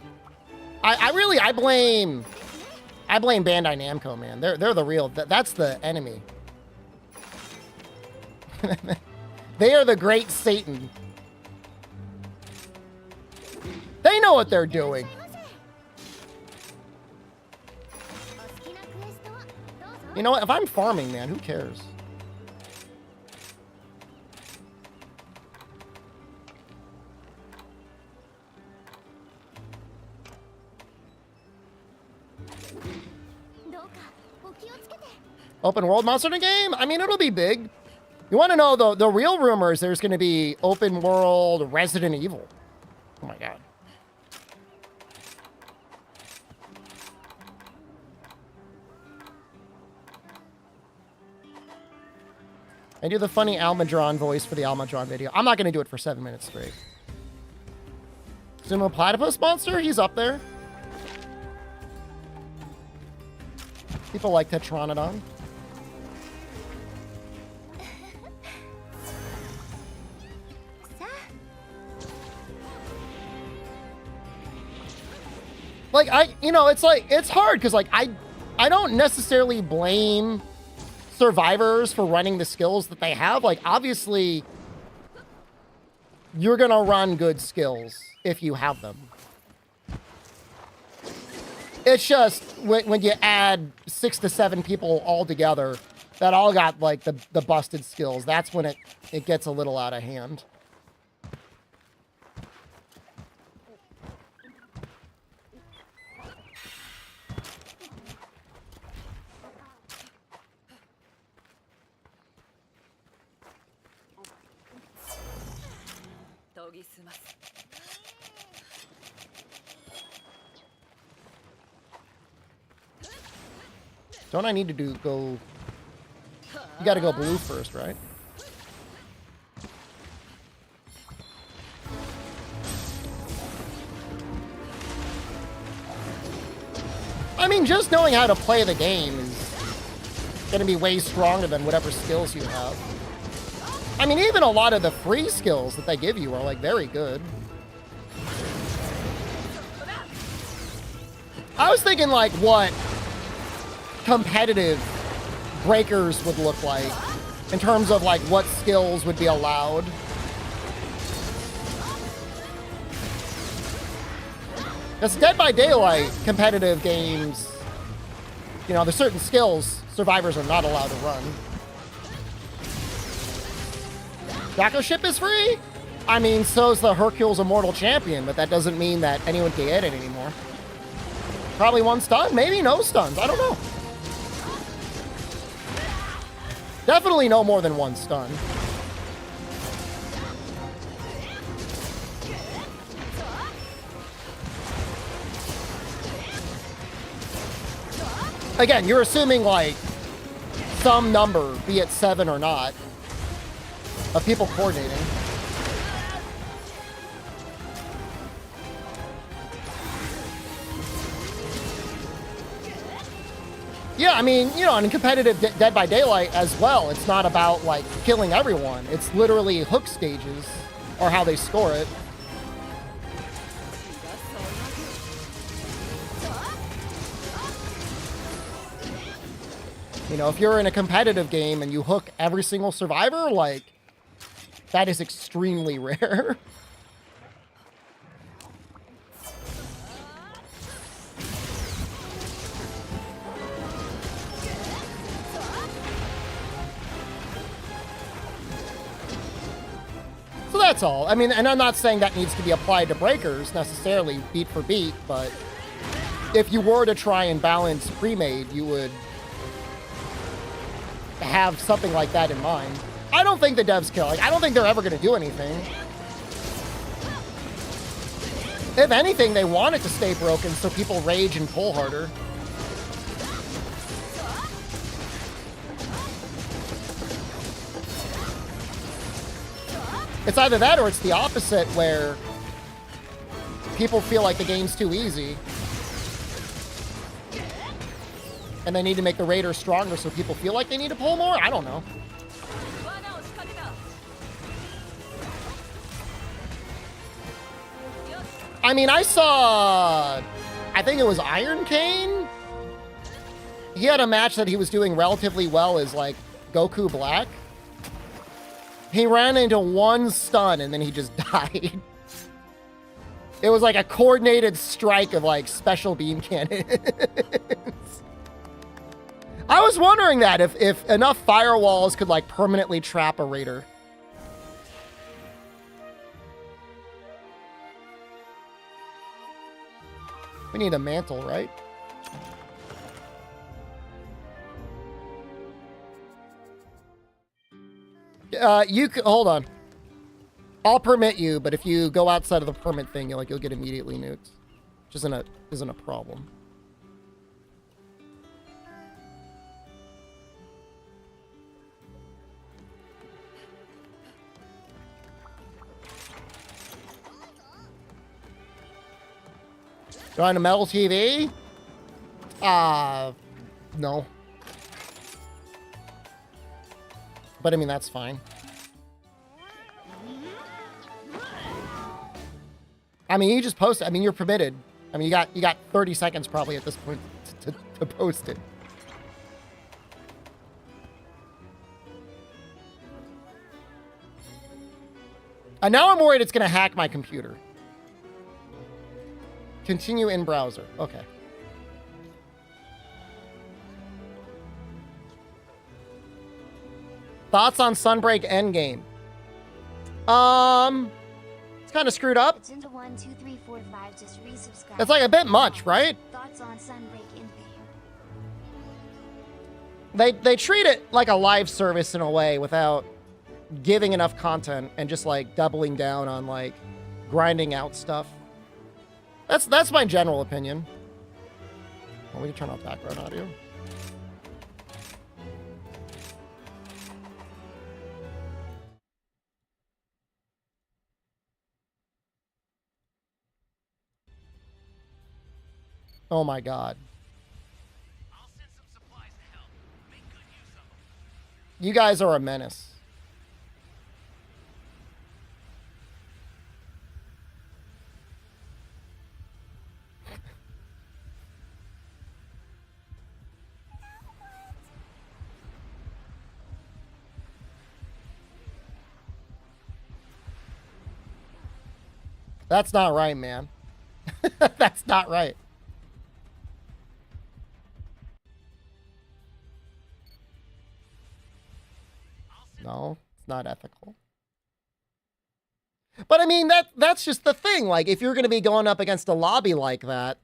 I blame Bandai Namco, man. They're the real, that's the enemy. They are the great Satan. They know what they're doing. You know what? If I'm farming, man, who cares? Open world Monster Hunter game? I mean, it'll be big. You want to know, though, the real rumor is there's going to be open world Resident Evil. Oh, my God. I do the funny Almadron voice for the Almadron video. I'm not going to do it for 7 minutes straight. Sumo Platypus Monster? He's up there. People like Tetranodon. Like, it's hard because, like, I don't necessarily blame survivors for running the skills that they have. Like, obviously, you're going to run good skills if you have them. It's just when you add 6 to 7 people all together that all got, like, the busted skills, that's when it gets a little out of hand. Don't I need to go... You gotta go blue first, right? I mean, just knowing how to play the game is gonna be way stronger than whatever skills you have. I mean, even a lot of the free skills that they give you are, like, very good. I was thinking, like, what competitive breakers would look like in terms of, like, what skills would be allowed. Because Dead by Daylight competitive games, you know, there's certain skills survivors are not allowed to run. Draco ship is free? I mean, so's the Hercule's Immortal Champion, but that doesn't mean that anyone can get it anymore. Probably one stun, maybe no stuns, I don't know. Definitely no more than one stun. Again, you're assuming, like, some number, be it 7 or not, of people coordinating. Yeah, I mean, you know, in competitive Dead by Daylight as well, it's not about, like, killing everyone. It's literally hook stages, or how they score it. You know, if you're in a competitive game and you hook every single survivor, like, that is extremely rare. So that's all. I mean, and I'm not saying that needs to be applied to breakers necessarily, beat for beat, but if you were to try and balance pre-made, you would have something like that in mind. I don't think the devs care. Like, I don't think they're ever going to do anything. If anything, they want it to stay broken so people rage and pull harder. It's either that or it's the opposite, where people feel like the game's too easy. And they need to make the raiders stronger so people feel like they need to pull more? I don't know. I mean, I saw... I think it was Iron Cane? He had a match that he was doing relatively well as, like, Goku Black. He ran into one stun and then he just died. It was like a coordinated strike of, like, special beam cannons. I was wondering that, if enough firewalls could, like, permanently trap a raider. We need a mantle, right? Hold on. I'll permit you, but if you go outside of the permit thing, you'll get immediately nuked. Which isn't a problem. Trying to metal TV? No. But I mean, that's fine. I mean, you just post it. I mean, you're permitted. I mean, you got 30 seconds probably at this point to post it. And now I'm worried it's going to hack my computer. Continue in browser. Okay. Thoughts on Sunbreak Endgame? It's kind of screwed up. It's into 1, 2, 3, 4, 5. Just resubscribe. It's like a bit much, right? Thoughts on Sunbreak Endgame? They treat it like a live service in a way without giving enough content and just like doubling down on like grinding out stuff. That's my general opinion. Well, we can turn off background audio. Oh my god. I'll send some supplies to help. Make good use of them. You guys are a menace. That's not right, man. That's not right. No, it's not ethical. But I mean, that's just the thing. Like, if you're going to be going up against a lobby like that,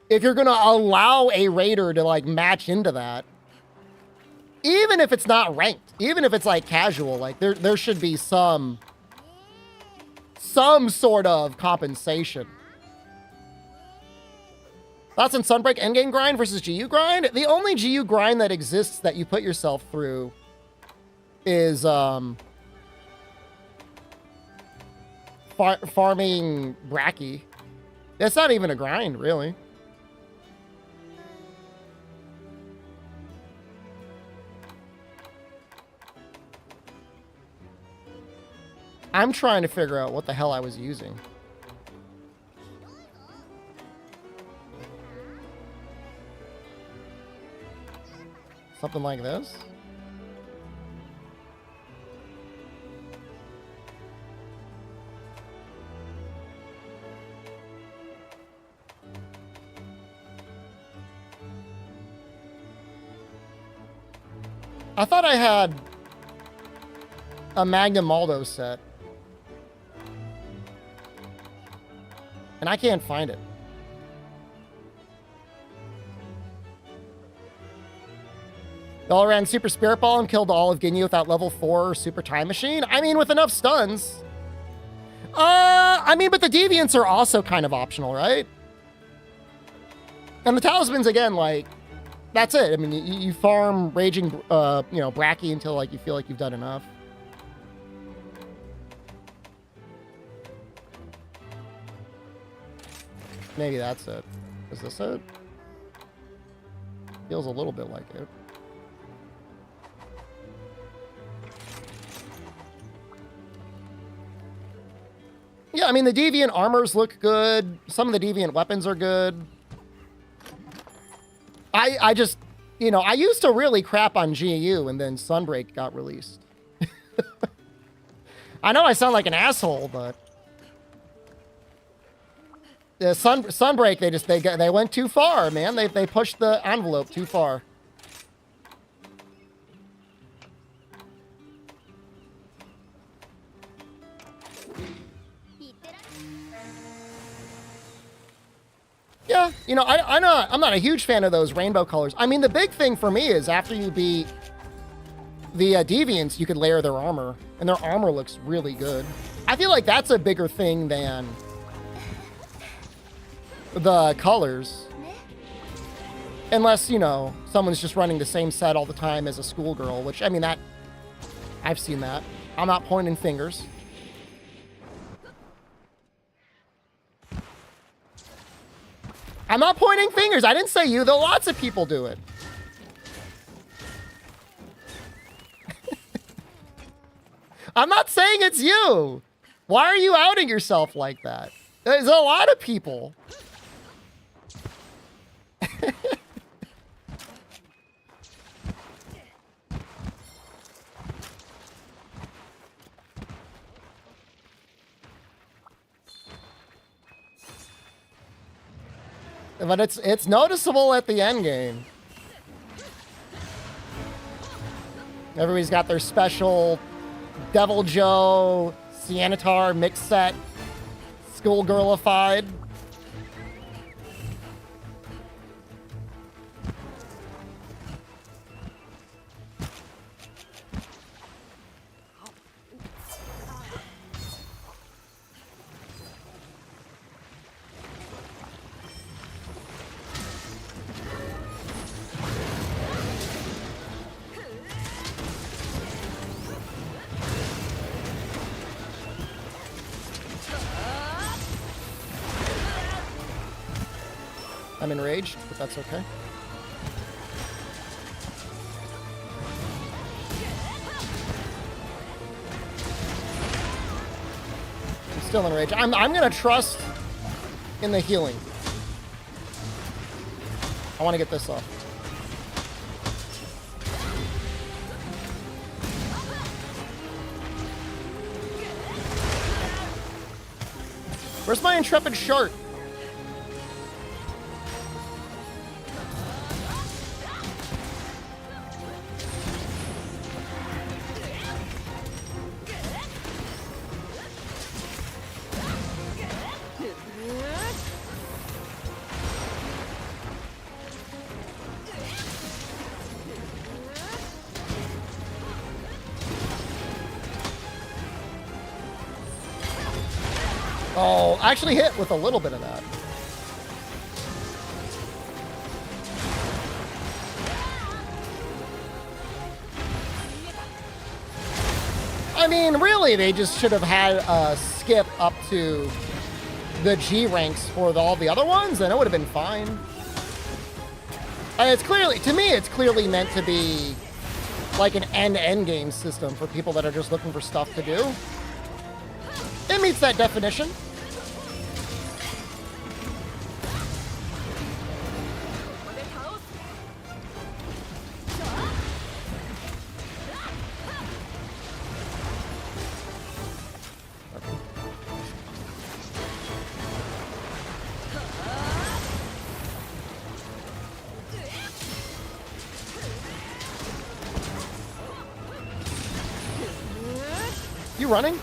if you're going to allow a raider to like match into that, even if it's not ranked, even if it's like casual, like there should be some sort of compensation. Thoughts on Sunbreak endgame grind versus GU grind? The only GU grind that exists that you put yourself through is farming Bracky. That's not even a grind, really. I'm trying to figure out what the hell I was using. Something like this? I thought I had a Magnum Maldo set. And I can't find it. Y'all ran Super Spirit Ball and killed all of Ginyu without level 4 Super Time Machine? I mean, with enough stuns. I mean, but the Deviants are also kind of optional, right? And the Talismans, again, like, that's it. I mean, you farm Raging, you know, Bracky until, like, you feel like you've done enough. Maybe that's it. Is this it? Feels a little bit like it. Yeah, I mean, the Deviant armors look good. Some of the Deviant weapons are good. I just, you know, I used to really crap on GU, and then Sunbreak got released. I know I sound like an asshole, but the Sunbreak, they went too far, man. They pushed the envelope too far. Yeah, you know, I'm not a huge fan of those rainbow colors. I mean, the big thing for me is after you beat the Deviants, you could layer their armor, and their armor looks really good. I feel like that's a bigger thing than the colors. Unless, you know, someone's just running the same set all the time as a schoolgirl, which, I mean, that, I've seen that. I'm not pointing fingers. I'm not pointing fingers. I didn't say you, though lots of people do it. I'm not saying it's you. Why are you outing yourself like that? There's a lot of people. But it's noticeable at the end game. Everybody's got their special Devil Joe, Sianitar mix set, schoolgirlified. I'm enraged, but that's okay. I'm still enraged. I'm gonna trust in the healing. I want to get this off. Where's my intrepid shark? Oh, I actually hit with a little bit of that. I mean, really, they just should have had a skip up to the G ranks for all the other ones, and it would have been fine. And it's clearly, to me, it's clearly meant to be like an endgame system for people that are just looking for stuff to do. It meets that definition. You running?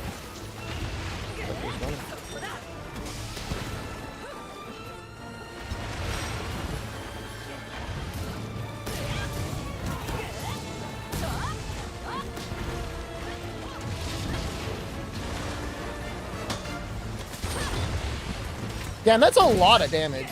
Damn, that's a lot of damage.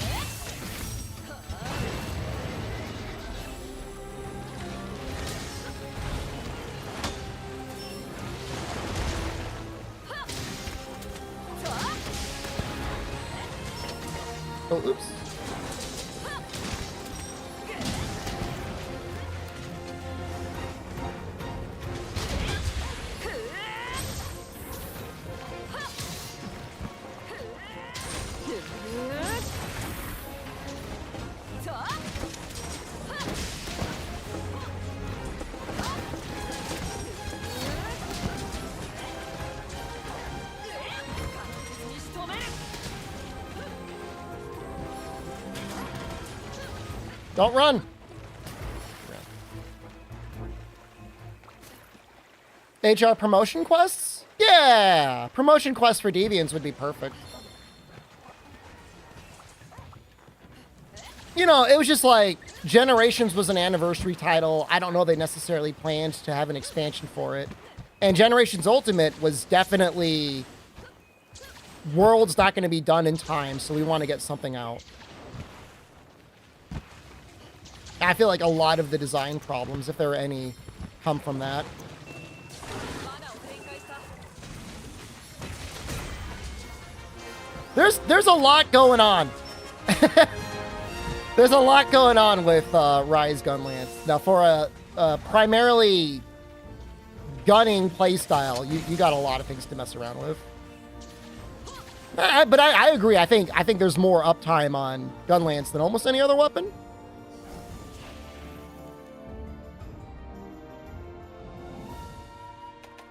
Oh, oops. Don't run. HR promotion quests? Yeah, promotion quests for Deviants would be perfect. You know, it was just like Generations was an anniversary title. I don't know they necessarily planned to have an expansion for it. And Generations Ultimate was definitely World's not going to be done in time, so we want to get something out. I feel like a lot of the design problems, if there are any, come from that. There's a lot going on. There's a lot going on with Rise Gunlance. Now, for a primarily gunning playstyle, you got a lot of things to mess around with. But I agree. I think there's more uptime on Gunlance than almost any other weapon.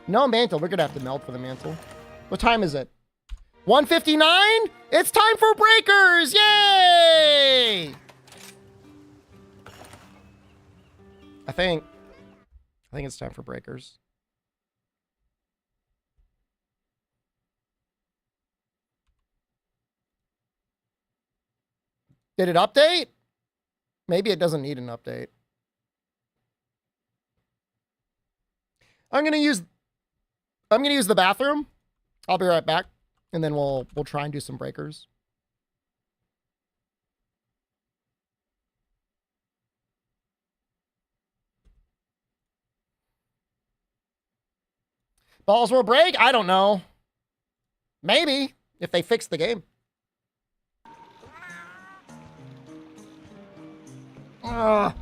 No mantle. We're gonna have to melt for the mantle. What time is it? 1:59? It's time for breakers! Yay! I think it's time for breakers. Did it update? Maybe it doesn't need an update. I'm gonna use the bathroom. I'll be right back, and then we'll try and do some breakers. Balls will break? I don't know. Maybe if they fix the game. Ugh.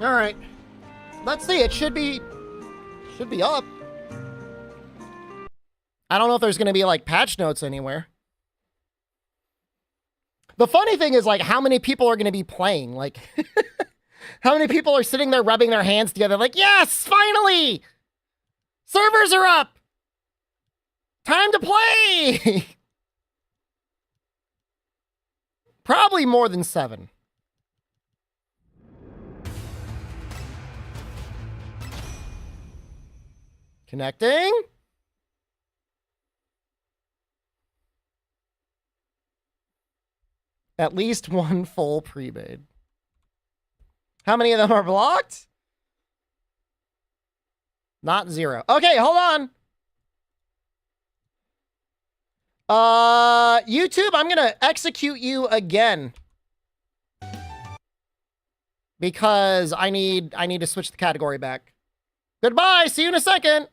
All right. Let's see. It should be up. I don't know if there's going to be like patch notes anywhere. The funny thing is like how many people are going to be playing? Like how many people are sitting there rubbing their hands together like, "Yes, finally! Servers are up. Time to play." Probably more than 7. Connecting. At least one full pre-made. How many of them are blocked? Not 0. Okay, hold on. YouTube, I'm gonna execute you again. Because I need to switch the category back. Goodbye, see you in a second.